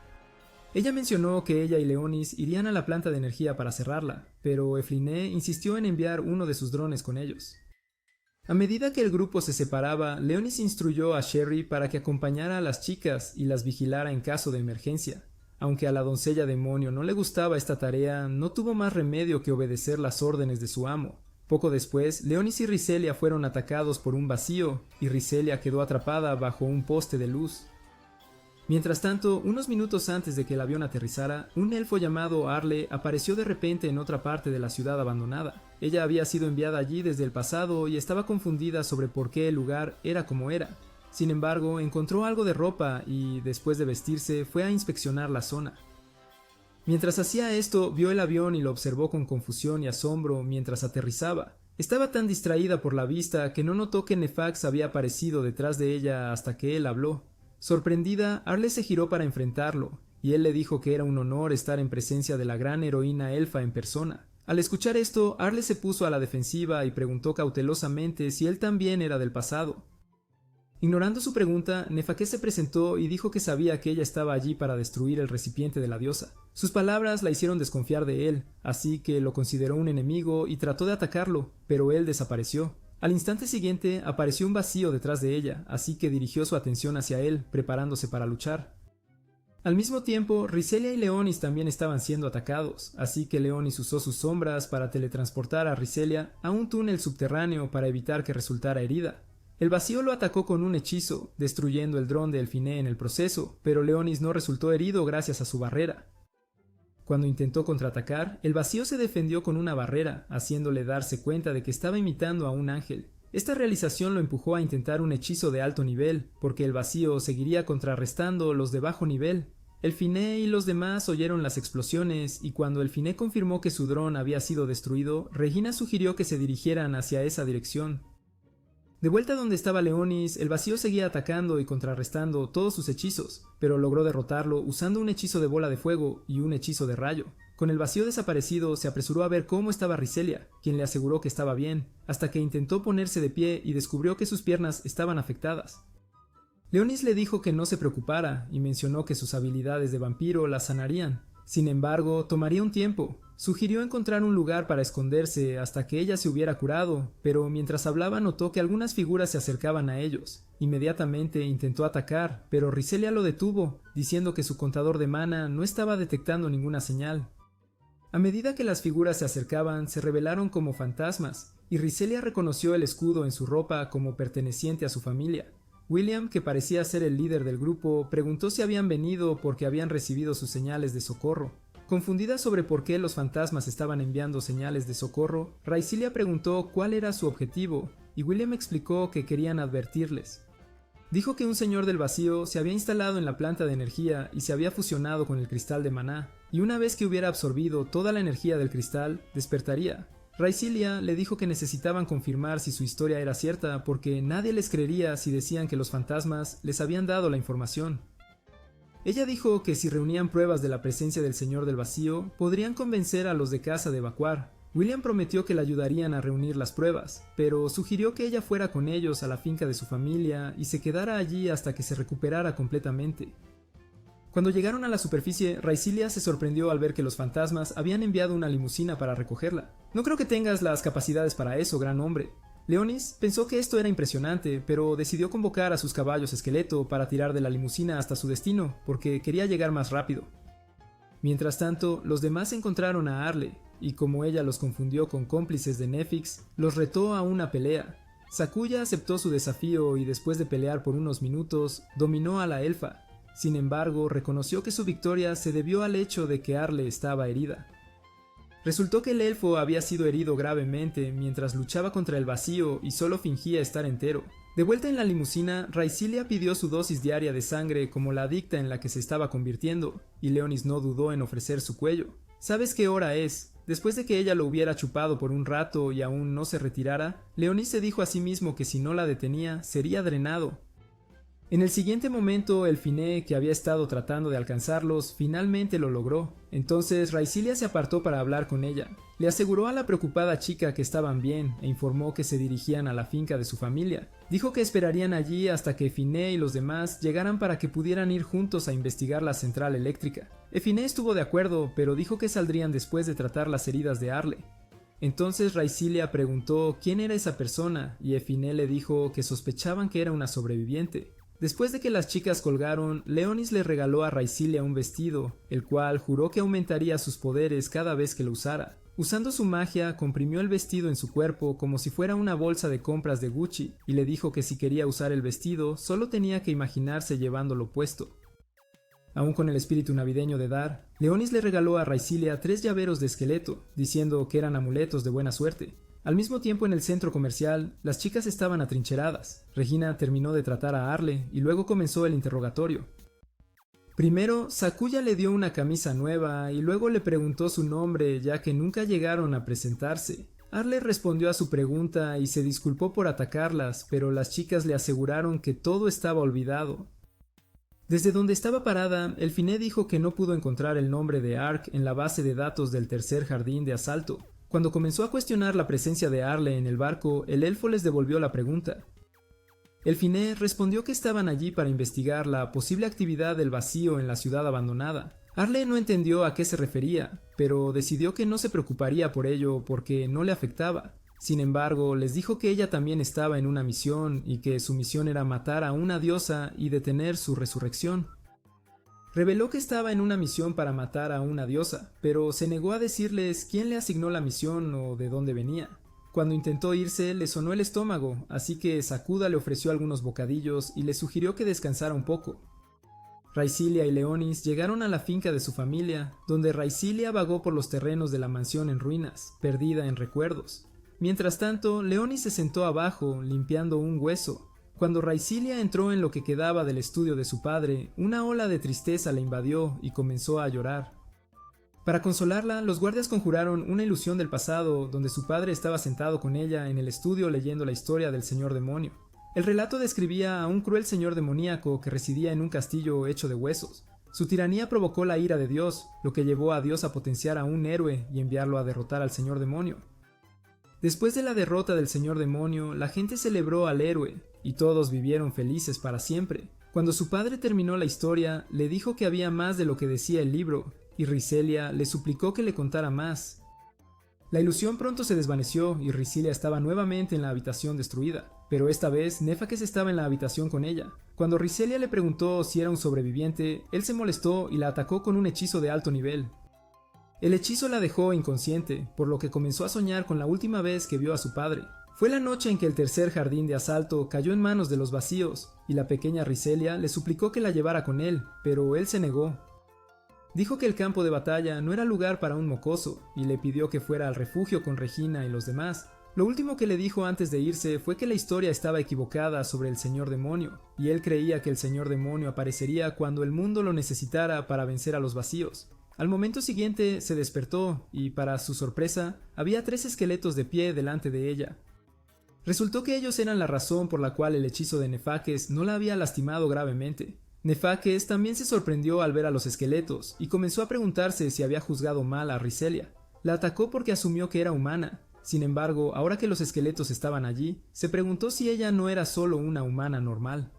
Ella mencionó que ella y Leonis irían a la planta de energía para cerrarla, pero Elfine insistió en enviar uno de sus drones con ellos. A medida que el grupo se separaba, Leonis instruyó a Sherry para que acompañara a las chicas y las vigilara en caso de emergencia. Aunque a la doncella demonio no le gustaba esta tarea, no tuvo más remedio que obedecer las órdenes de su amo. Poco después, Leonis y Riselia fueron atacados por un vacío, y Riselia quedó atrapada bajo un poste de luz. Mientras tanto, unos minutos antes de que el avión aterrizara, un elfo llamado Arle apareció de repente en otra parte de la ciudad abandonada. Ella había sido enviada allí desde el pasado y estaba confundida sobre por qué el lugar era como era. Sin embargo, encontró algo de ropa y, después de vestirse, fue a inspeccionar la zona. Mientras hacía esto, vio el avión y lo observó con confusión y asombro mientras aterrizaba. Estaba tan distraída por la vista que no notó que Nefax había aparecido detrás de ella hasta que él habló. Sorprendida, Arle se giró para enfrentarlo, y él le dijo que era un honor estar en presencia de la gran heroína elfa en persona. Al escuchar esto, Arle se puso a la defensiva y preguntó cautelosamente si él también era del pasado. Ignorando su pregunta, Nefaque se presentó y dijo que sabía que ella estaba allí para destruir el recipiente de la diosa. Sus palabras la hicieron desconfiar de él, así que lo consideró un enemigo y trató de atacarlo, pero él desapareció. Al instante siguiente apareció un vacío detrás de ella, así que dirigió su atención hacia él, preparándose para luchar. Al mismo tiempo, Riselia y Leonis también estaban siendo atacados, así que Leonis usó sus sombras para teletransportar a Riselia a un túnel subterráneo para evitar que resultara herida. El vacío lo atacó con un hechizo, destruyendo el dron de Elfine en el proceso, pero Leonis no resultó herido gracias a su barrera. Cuando intentó contraatacar, el vacío se defendió con una barrera, haciéndole darse cuenta de que estaba imitando a un ángel. Esta realización lo empujó a intentar un hechizo de alto nivel, porque el vacío seguiría contrarrestando los de bajo nivel. Elfine y los demás oyeron las explosiones, y cuando Elfine confirmó que su dron había sido destruido, Regina sugirió que se dirigieran hacia esa dirección. De vuelta donde estaba Leonis, el vacío seguía atacando y contrarrestando todos sus hechizos, pero logró derrotarlo usando un hechizo de bola de fuego y un hechizo de rayo. Con el vacío desaparecido, se apresuró a ver cómo estaba Riselia, quien le aseguró que estaba bien, hasta que intentó ponerse de pie y descubrió que sus piernas estaban afectadas. Leonis le dijo que no se preocupara y mencionó que sus habilidades de vampiro la sanarían. Sin embargo, tomaría un tiempo. Sugirió encontrar un lugar para esconderse hasta que ella se hubiera curado, pero mientras hablaba notó que algunas figuras se acercaban a ellos. Inmediatamente intentó atacar, pero Riselia lo detuvo, diciendo que su contador de mana no estaba detectando ninguna señal. A medida que las figuras se acercaban, se revelaron como fantasmas, y Riselia reconoció el escudo en su ropa como perteneciente a su familia. William, que parecía ser el líder del grupo, preguntó si habían venido porque habían recibido sus señales de socorro. Confundida sobre por qué los fantasmas estaban enviando señales de socorro, Raisilia preguntó cuál era su objetivo, y William explicó que querían advertirles. Dijo que un señor del vacío se había instalado en la planta de energía y se había fusionado con el cristal de maná, y una vez que hubiera absorbido toda la energía del cristal, despertaría. Raisilia le dijo que necesitaban confirmar si su historia era cierta porque nadie les creería si decían que los fantasmas les habían dado la información. Ella dijo que si reunían pruebas de la presencia del Señor del Vacío, podrían convencer a los de casa de evacuar. William prometió que le ayudarían a reunir las pruebas, pero sugirió que ella fuera con ellos a la finca de su familia y se quedara allí hasta que se recuperara completamente. Cuando llegaron a la superficie, Raisilia se sorprendió al ver que los fantasmas habían enviado una limusina para recogerla. No creo que tengas las capacidades para eso, gran hombre. Leonis pensó que esto era impresionante, pero decidió convocar a sus caballos esqueleto para tirar de la limusina hasta su destino, porque quería llegar más rápido. Mientras tanto, los demás encontraron a Arle, y como ella los confundió con cómplices de Nefix, los retó a una pelea. Sakuya aceptó su desafío y después de pelear por unos minutos, dominó a la elfa. Sin embargo, reconoció que su victoria se debió al hecho de que Arle estaba herida. Resultó que el elfo había sido herido gravemente mientras luchaba contra el vacío y solo fingía estar entero. De vuelta en la limusina, Raisilia pidió su dosis diaria de sangre como la adicta en la que se estaba convirtiendo, y Leonis no dudó en ofrecer su cuello. ¿Sabes qué hora es? Después de que ella lo hubiera chupado por un rato y aún no se retirara, Leonis se dijo a sí mismo que si no la detenía, sería drenado. En el siguiente momento, Elfine, que había estado tratando de alcanzarlos, finalmente lo logró. Entonces Raisilia se apartó para hablar con ella. Le aseguró a la preocupada chica que estaban bien e informó que se dirigían a la finca de su familia. Dijo que esperarían allí hasta que Elfine y los demás llegaran para que pudieran ir juntos a investigar la central eléctrica. Elfine estuvo de acuerdo, pero dijo que saldrían después de tratar las heridas de Arle. Entonces Raisilia preguntó quién era esa persona y Elfine le dijo que sospechaban que era una sobreviviente. Después de que las chicas colgaron, Leonis le regaló a Raisilia un vestido, el cual juró que aumentaría sus poderes cada vez que lo usara. Usando su magia, comprimió el vestido en su cuerpo como si fuera una bolsa de compras de Gucci y le dijo que si quería usar el vestido, solo tenía que imaginarse llevándolo puesto. Aún con el espíritu navideño de dar, Leonis le regaló a Raisilia 3 llaveros de esqueleto, diciendo que eran amuletos de buena suerte. Al mismo tiempo en el centro comercial, las chicas estaban atrincheradas. Regina terminó de tratar a Arle y luego comenzó el interrogatorio. Primero, Sakuya le dio una camisa nueva y luego le preguntó su nombre ya que nunca llegaron a presentarse. Arle respondió a su pregunta y se disculpó por atacarlas, pero las chicas le aseguraron que todo estaba olvidado. Desde donde estaba parada, Elfine dijo que no pudo encontrar el nombre de Ark en la base de datos del tercer jardín de asalto. Cuando comenzó a cuestionar la presencia de Arle en el barco, el elfo les devolvió la pregunta. Elfine respondió que estaban allí para investigar la posible actividad del vacío en la ciudad abandonada. Arle no entendió a qué se refería, pero decidió que no se preocuparía por ello porque no le afectaba. Sin embargo, les dijo que ella también estaba en una misión y que su misión era matar a una diosa y detener su resurrección. Reveló que estaba en una misión para matar a una diosa, pero se negó a decirles quién le asignó la misión o de dónde venía. Cuando intentó irse, le sonó el estómago, así que Sakuda le ofreció algunos bocadillos y le sugirió que descansara un poco. Raisilia y Leonis llegaron a la finca de su familia, donde Raisilia vagó por los terrenos de la mansión en ruinas, perdida en recuerdos. Mientras tanto, Leonis se sentó abajo, limpiando un hueso. Cuando Raisilia entró en lo que quedaba del estudio de su padre, una ola de tristeza la invadió y comenzó a llorar. Para consolarla, los guardias conjuraron una ilusión del pasado donde su padre estaba sentado con ella en el estudio leyendo la historia del señor demonio. El relato describía a un cruel señor demoníaco que residía en un castillo hecho de huesos. Su tiranía provocó la ira de Dios, lo que llevó a Dios a potenciar a un héroe y enviarlo a derrotar al señor demonio. Después de la derrota del señor demonio, la gente celebró al héroe, y todos vivieron felices para siempre. Cuando su padre terminó la historia, le dijo que había más de lo que decía el libro, y Riselia le suplicó que le contara más. La ilusión pronto se desvaneció y Riselia estaba nuevamente en la habitación destruida, pero esta vez Néfaques estaba en la habitación con ella. Cuando Riselia le preguntó si era un sobreviviente, él se molestó y la atacó con un hechizo de alto nivel. El hechizo la dejó inconsciente, por lo que comenzó a soñar con la última vez que vio a su padre. Fue la noche en que el tercer jardín de asalto cayó en manos de los vacíos, y la pequeña Riselia le suplicó que la llevara con él, pero él se negó. Dijo que el campo de batalla no era lugar para un mocoso, y le pidió que fuera al refugio con Regina y los demás. Lo último que le dijo antes de irse fue que la historia estaba equivocada sobre el señor demonio, y él creía que el señor demonio aparecería cuando el mundo lo necesitara para vencer a los vacíos. Al momento siguiente se despertó y, para su sorpresa, había 3 esqueletos de pie delante de ella. Resultó que ellos eran la razón por la cual el hechizo de Néfaques no la había lastimado gravemente. Néfaques también se sorprendió al ver a los esqueletos y comenzó a preguntarse si había juzgado mal a Riselia. La atacó porque asumió que era humana. Sin embargo, ahora que los esqueletos estaban allí, se preguntó si ella no era solo una humana normal.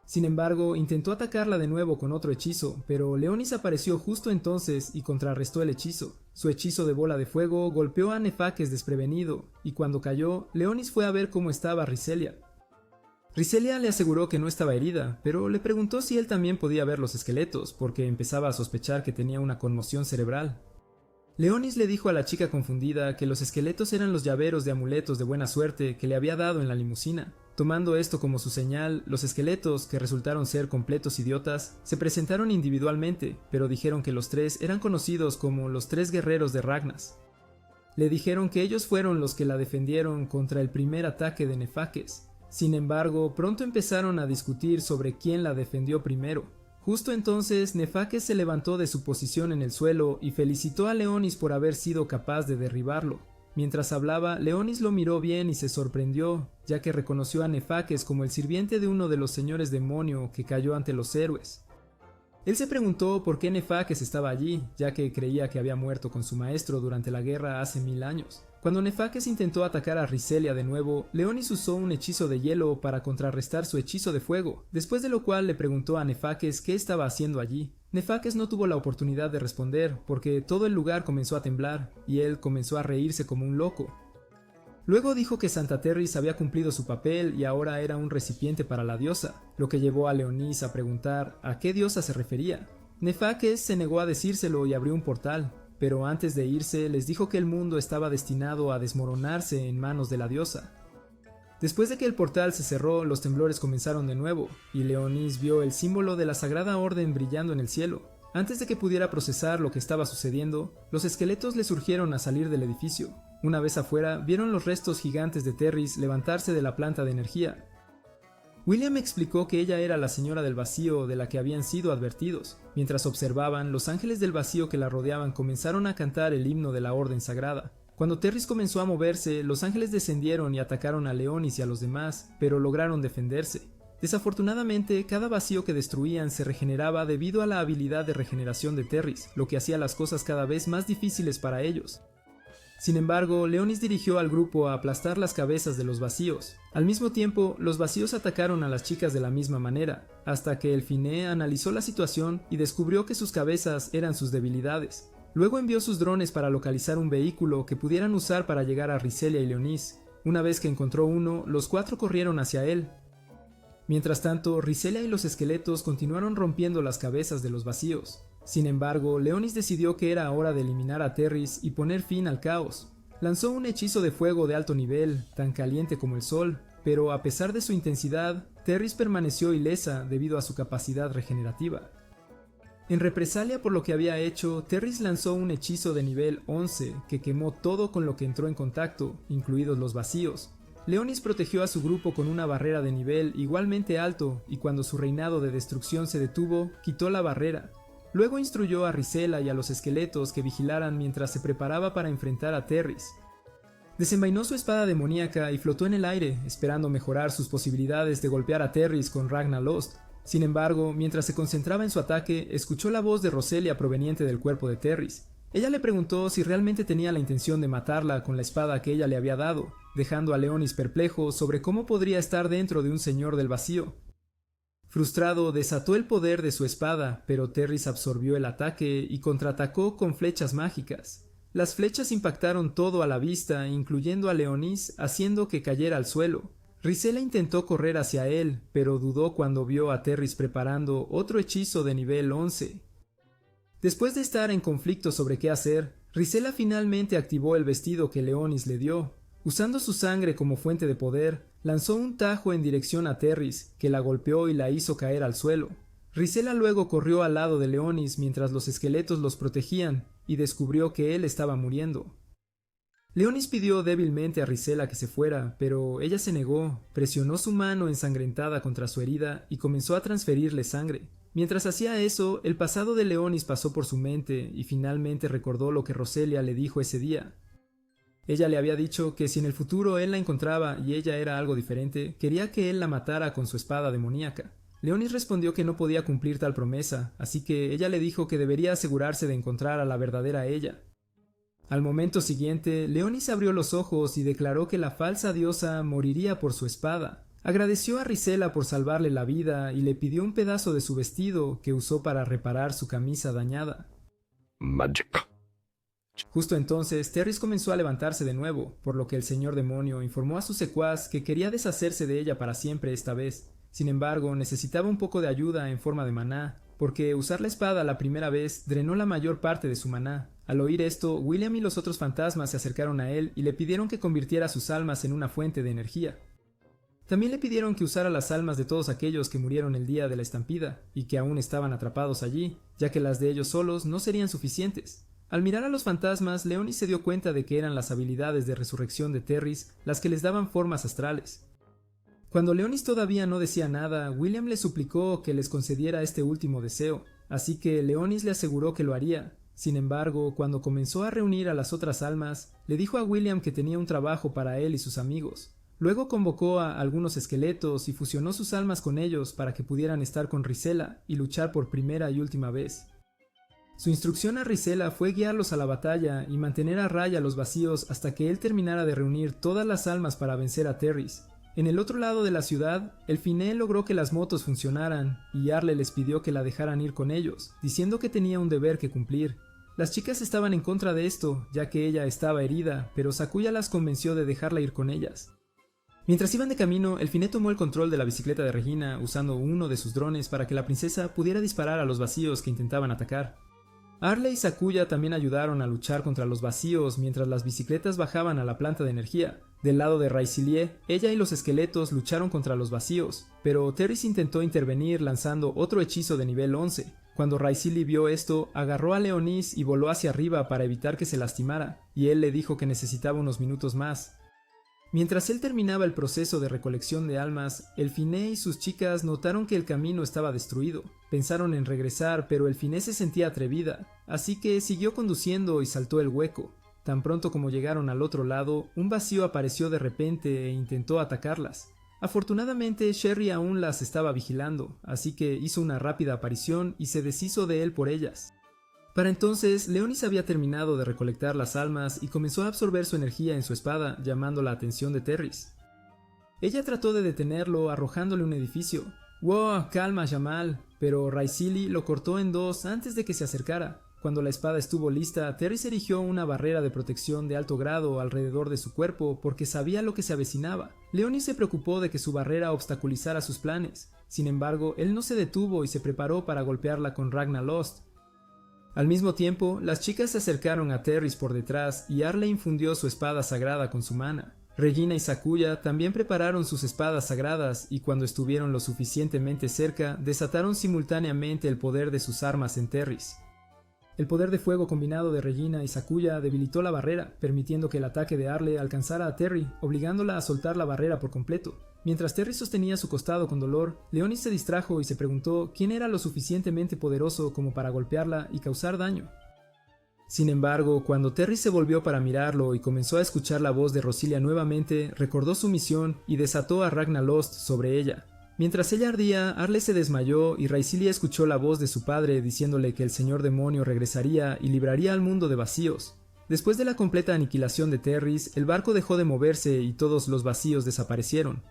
Sin embargo, intentó atacarla de nuevo con otro hechizo, pero Leonis apareció justo entonces y contrarrestó el hechizo. Su hechizo de bola de fuego golpeó a Néfaques desprevenido, y cuando cayó, Leonis fue a ver cómo estaba Riselia. Riselia le aseguró que no estaba herida, pero le preguntó si él también podía ver los esqueletos, porque empezaba a sospechar que tenía una conmoción cerebral. Leonis le dijo a la chica confundida que los esqueletos eran los llaveros de amuletos de buena suerte que le había dado en la limusina. Tomando esto como su señal, los esqueletos, que resultaron ser completos idiotas, se presentaron individualmente, pero dijeron que los 3 eran conocidos como los 3 guerreros de Ragnas. Le dijeron que ellos fueron los que la defendieron contra el primer ataque de Néfaques. Sin embargo, pronto empezaron a discutir sobre quién la defendió primero. Justo entonces, Néfaques se levantó de su posición en el suelo y felicitó a Leonis por haber sido capaz de derribarlo. Mientras hablaba, Leonis lo miró bien y se sorprendió, ya que reconoció a Néfaques como el sirviente de uno de los señores demonio que cayó ante los héroes. Él se preguntó por qué Néfaques estaba allí, ya que creía que había muerto con su maestro durante la guerra hace 1000 años. Cuando Néfaques intentó atacar a Riselia de nuevo, Leonis usó un hechizo de hielo para contrarrestar su hechizo de fuego, después de lo cual le preguntó a Néfaques qué estaba haciendo allí. Néfaques no tuvo la oportunidad de responder porque todo el lugar comenzó a temblar y él comenzó a reírse como un loco. Luego dijo que Santa Terris había cumplido su papel y ahora era un recipiente para la diosa, lo que llevó a Leonís a preguntar a qué diosa se refería. Nefakes se negó a decírselo y abrió un portal, pero antes de irse les dijo que el mundo estaba destinado a desmoronarse en manos de la diosa. Después de que el portal se cerró, los temblores comenzaron de nuevo, y Leonís vio el símbolo de la Sagrada Orden brillando en el cielo. Antes de que pudiera procesar lo que estaba sucediendo, los esqueletos le surgieron a salir del edificio. Una vez afuera, vieron los restos gigantes de Terris levantarse de la planta de energía. William explicó que ella era la Señora del Vacío de la que habían sido advertidos. Mientras observaban, los ángeles del vacío que la rodeaban comenzaron a cantar el himno de la Orden Sagrada. Cuando Terris comenzó a moverse, los ángeles descendieron y atacaron a Leonis y a los demás, pero lograron defenderse. Desafortunadamente, cada vacío que destruían se regeneraba debido a la habilidad de regeneración de Terris, lo que hacía las cosas cada vez más difíciles para ellos. Sin embargo, Leonis dirigió al grupo a aplastar las cabezas de los vacíos. Al mismo tiempo, los vacíos atacaron a las chicas de la misma manera, hasta que el Finé analizó la situación y descubrió que sus cabezas eran sus debilidades. Luego envió sus drones para localizar un vehículo que pudieran usar para llegar a Riselia y Leonís. Una vez que encontró uno, los cuatro corrieron hacia él. Mientras tanto, Riselia y los esqueletos continuaron rompiendo las cabezas de los vacíos. Sin embargo, Leonis decidió que era hora de eliminar a Terris y poner fin al caos. Lanzó un hechizo de fuego de alto nivel, tan caliente como el sol, pero a pesar de su intensidad, Terris permaneció ilesa debido a su capacidad regenerativa. En represalia por lo que había hecho, Terris lanzó un hechizo de nivel 11 que quemó todo con lo que entró en contacto, incluidos los vacíos. Leonis protegió a su grupo con una barrera de nivel igualmente alto y cuando su reinado de destrucción se detuvo, quitó la barrera. Luego instruyó a Risela y a los esqueletos que vigilaran mientras se preparaba para enfrentar a Terris. Desenvainó su espada demoníaca y flotó en el aire, esperando mejorar sus posibilidades de golpear a Terris con Ragna Lost. Sin embargo, mientras se concentraba en su ataque, escuchó la voz de Roselia proveniente del cuerpo de Terris. Ella le preguntó si realmente tenía la intención de matarla con la espada que ella le había dado, dejando a Leonis perplejo sobre cómo podría estar dentro de un señor del vacío. Frustrado, desató el poder de su espada, pero Terris absorbió el ataque y contraatacó con flechas mágicas. Las flechas impactaron todo a la vista, incluyendo a Leonis, haciendo que cayera al suelo. Risela intentó correr hacia él, pero dudó cuando vio a Terris preparando otro hechizo de nivel 11. Después de estar en conflicto sobre qué hacer, Risela finalmente activó el vestido que Leonis le dio. Usando su sangre como fuente de poder, lanzó un tajo en dirección a Terris, que la golpeó y la hizo caer al suelo. Risela luego corrió al lado de Leonis mientras los esqueletos los protegían, y descubrió que él estaba muriendo. Leonis pidió débilmente a Risela que se fuera, pero ella se negó, presionó su mano ensangrentada contra su herida y comenzó a transferirle sangre. Mientras hacía eso, el pasado de Leonis pasó por su mente y finalmente recordó lo que Roselia le dijo ese día. Ella le había dicho que si en el futuro él la encontraba y ella era algo diferente, quería que él la matara con su espada demoníaca. Leonis respondió que no podía cumplir tal promesa, así que ella le dijo que debería asegurarse de encontrar a la verdadera ella. Al momento siguiente, Leonis abrió los ojos y declaró que la falsa diosa moriría por su espada. Agradeció a Risela por salvarle la vida y le pidió un pedazo de su vestido que usó para reparar su camisa dañada. Magic. Justo entonces, Terris comenzó a levantarse de nuevo, por lo que el señor demonio informó a su secuaz que quería deshacerse de ella para siempre esta vez. Sin embargo, necesitaba un poco de ayuda en forma de maná, porque usar la espada la primera vez drenó la mayor parte de su maná. Al oír esto, William y los otros fantasmas se acercaron a él y le pidieron que convirtiera sus almas en una fuente de energía. También le pidieron que usara las almas de todos aquellos que murieron el día de la estampida, y que aún estaban atrapados allí, ya que las de ellos solos no serían suficientes. Al mirar a los fantasmas, Leonis se dio cuenta de que eran las habilidades de resurrección de Terris las que les daban formas astrales. Cuando Leonis todavía no decía nada, William le suplicó que les concediera este último deseo, así que Leonis le aseguró que lo haría. Sin embargo, cuando comenzó a reunir a las otras almas, le dijo a William que tenía un trabajo para él y sus amigos. Luego convocó a algunos esqueletos y fusionó sus almas con ellos para que pudieran estar con Risela y luchar por primera y última vez. Su instrucción a Risela fue guiarlos a la batalla y mantener a raya los vacíos hasta que él terminara de reunir todas las almas para vencer a Terris. En el otro lado de la ciudad, el Finé logró que las motos funcionaran y Arle les pidió que la dejaran ir con ellos, diciendo que tenía un deber que cumplir. Las chicas estaban en contra de esto, ya que ella estaba herida, pero Sakuya las convenció de dejarla ir con ellas. Mientras iban de camino, el Finé tomó el control de la bicicleta de Regina usando uno de sus drones para que la princesa pudiera disparar a los vacíos que intentaban atacar. Arle y Sakuya también ayudaron a luchar contra los vacíos mientras las bicicletas bajaban a la planta de energía. Del lado de Raisilie, ella y los esqueletos lucharon contra los vacíos, pero Terris intentó intervenir lanzando otro hechizo de nivel 11. Cuando Raisilie vio esto, agarró a Leonis y voló hacia arriba para evitar que se lastimara, y él le dijo que necesitaba unos minutos más. Mientras él terminaba el proceso de recolección de almas, el Finé y sus chicas notaron que el camino estaba destruido. Pensaron en regresar, pero el Finé se sentía atrevida, así que siguió conduciendo y saltó el hueco. Tan pronto como llegaron al otro lado, un vacío apareció de repente e intentó atacarlas. Afortunadamente, Sherry aún las estaba vigilando, así que hizo una rápida aparición y se deshizo de él por ellas. Para entonces, Leonis había terminado de recolectar las almas y comenzó a absorber su energía en su espada, llamando la atención de Terris. Ella trató de detenerlo arrojándole un edificio. «¡Wow! Calma, Jamal», pero Raisilie lo cortó en dos antes de que se acercara. Cuando la espada estuvo lista, Terris erigió una barrera de protección de alto grado alrededor de su cuerpo porque sabía lo que se avecinaba. Leonis se preocupó de que su barrera obstaculizara sus planes. Sin embargo, él no se detuvo y se preparó para golpearla con Ragnalost. Al mismo tiempo, las chicas se acercaron a Terris por detrás y Arle infundió su espada sagrada con su mana. Regina y Sakuya también prepararon sus espadas sagradas y cuando estuvieron lo suficientemente cerca, desataron simultáneamente el poder de sus armas en Terris. El poder de fuego combinado de Regina y Sakuya debilitó la barrera, permitiendo que el ataque de Arle alcanzara a Terry, obligándola a soltar la barrera por completo. Mientras Terry sostenía su costado con dolor, Leonis se distrajo y se preguntó quién era lo suficientemente poderoso como para golpearla y causar daño. Sin embargo, cuando Terry se volvió para mirarlo y comenzó a escuchar la voz de Rosilia nuevamente, recordó su misión y desató a Ragnalost sobre ella. Mientras ella ardía, Arle se desmayó y Raisilie escuchó la voz de su padre diciéndole que el señor demonio regresaría y libraría al mundo de vacíos. Después de la completa aniquilación de Terris, el barco dejó de moverse y todos los vacíos desaparecieron.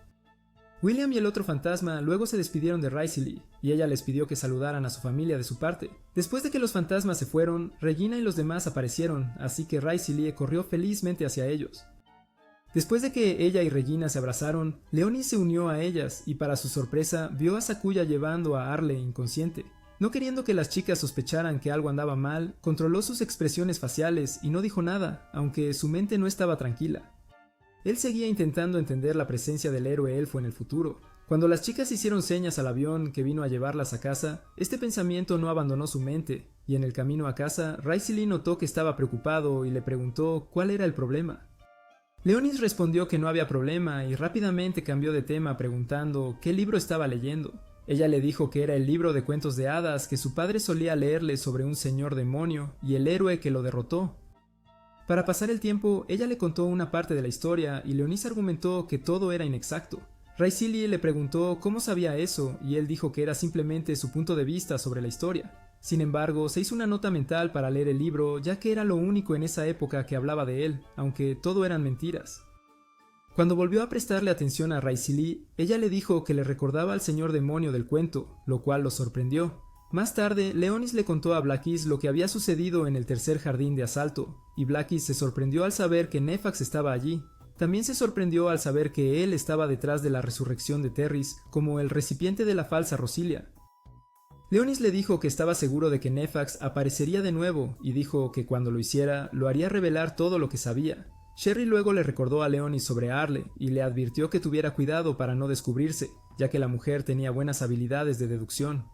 William y el otro fantasma luego se despidieron de Raisilie, y ella les pidió que saludaran a su familia de su parte. Después de que los fantasmas se fueron, Regina y los demás aparecieron, así que Raisilie corrió felizmente hacia ellos. Después de que ella y Regina se abrazaron, Leonis se unió a ellas y para su sorpresa vio a Sakuya llevando a Arle inconsciente. No queriendo que las chicas sospecharan que algo andaba mal, controló sus expresiones faciales y no dijo nada, aunque su mente no estaba tranquila. Él seguía intentando entender la presencia del héroe elfo en el futuro. Cuando las chicas hicieron señas al avión que vino a llevarlas a casa, este pensamiento no abandonó su mente, y en el camino a casa, Raisilie notó que estaba preocupado y le preguntó cuál era el problema. Leonis respondió que no había problema y rápidamente cambió de tema preguntando qué libro estaba leyendo. Ella le dijo que era el libro de cuentos de hadas que su padre solía leerle sobre un señor demonio y el héroe que lo derrotó. Para pasar el tiempo, ella le contó una parte de la historia y Leonis argumentó que todo era inexacto. Raisilie le preguntó cómo sabía eso y él dijo que era simplemente su punto de vista sobre la historia. Sin embargo, se hizo una nota mental para leer el libro ya que era lo único en esa época que hablaba de él, aunque todo eran mentiras. Cuando volvió a prestarle atención a Raisilie, ella le dijo que le recordaba al señor demonio del cuento, lo cual lo sorprendió. Más tarde, Leonis le contó a Blackis lo que había sucedido en el tercer jardín de asalto, y Blackis se sorprendió al saber que Nefax estaba allí. También se sorprendió al saber que él estaba detrás de la resurrección de Terris como el recipiente de la falsa Rosilia. Leonis le dijo que estaba seguro de que Nefax aparecería de nuevo y dijo que cuando lo hiciera lo haría revelar todo lo que sabía. Sherry luego le recordó a Leonis sobre Arle y le advirtió que tuviera cuidado para no descubrirse, ya que la mujer tenía buenas habilidades de deducción.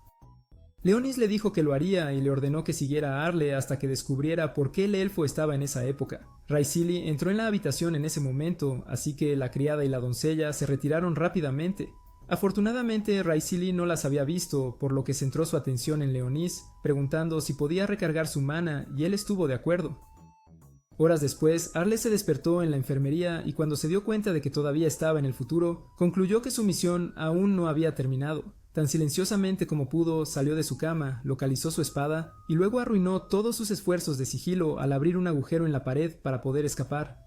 Leonis le dijo que lo haría y le ordenó que siguiera a Arle hasta que descubriera por qué el elfo estaba en esa época. Raisilie entró en la habitación en ese momento, así que la criada y la doncella se retiraron rápidamente. Afortunadamente, Raisilie no las había visto, por lo que centró su atención en Leonis, preguntando si podía recargar su mana, y él estuvo de acuerdo. Horas después, Arle se despertó en la enfermería y cuando se dio cuenta de que todavía estaba en el futuro, concluyó que su misión aún no había terminado. Tan silenciosamente como pudo, salió de su cama, localizó su espada y luego arruinó todos sus esfuerzos de sigilo al abrir un agujero en la pared para poder escapar.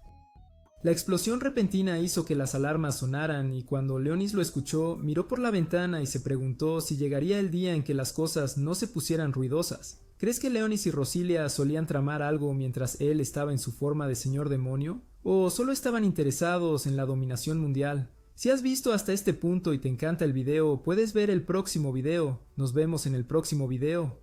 La explosión repentina hizo que las alarmas sonaran y cuando Leonis lo escuchó, miró por la ventana y se preguntó si llegaría el día en que las cosas no se pusieran ruidosas. ¿Crees que Leonis y Rosilia solían tramar algo mientras él estaba en su forma de señor demonio? ¿O solo estaban interesados en la dominación mundial? Si has visto hasta este punto y te encanta el video, puedes ver el próximo video. Nos vemos en el próximo video.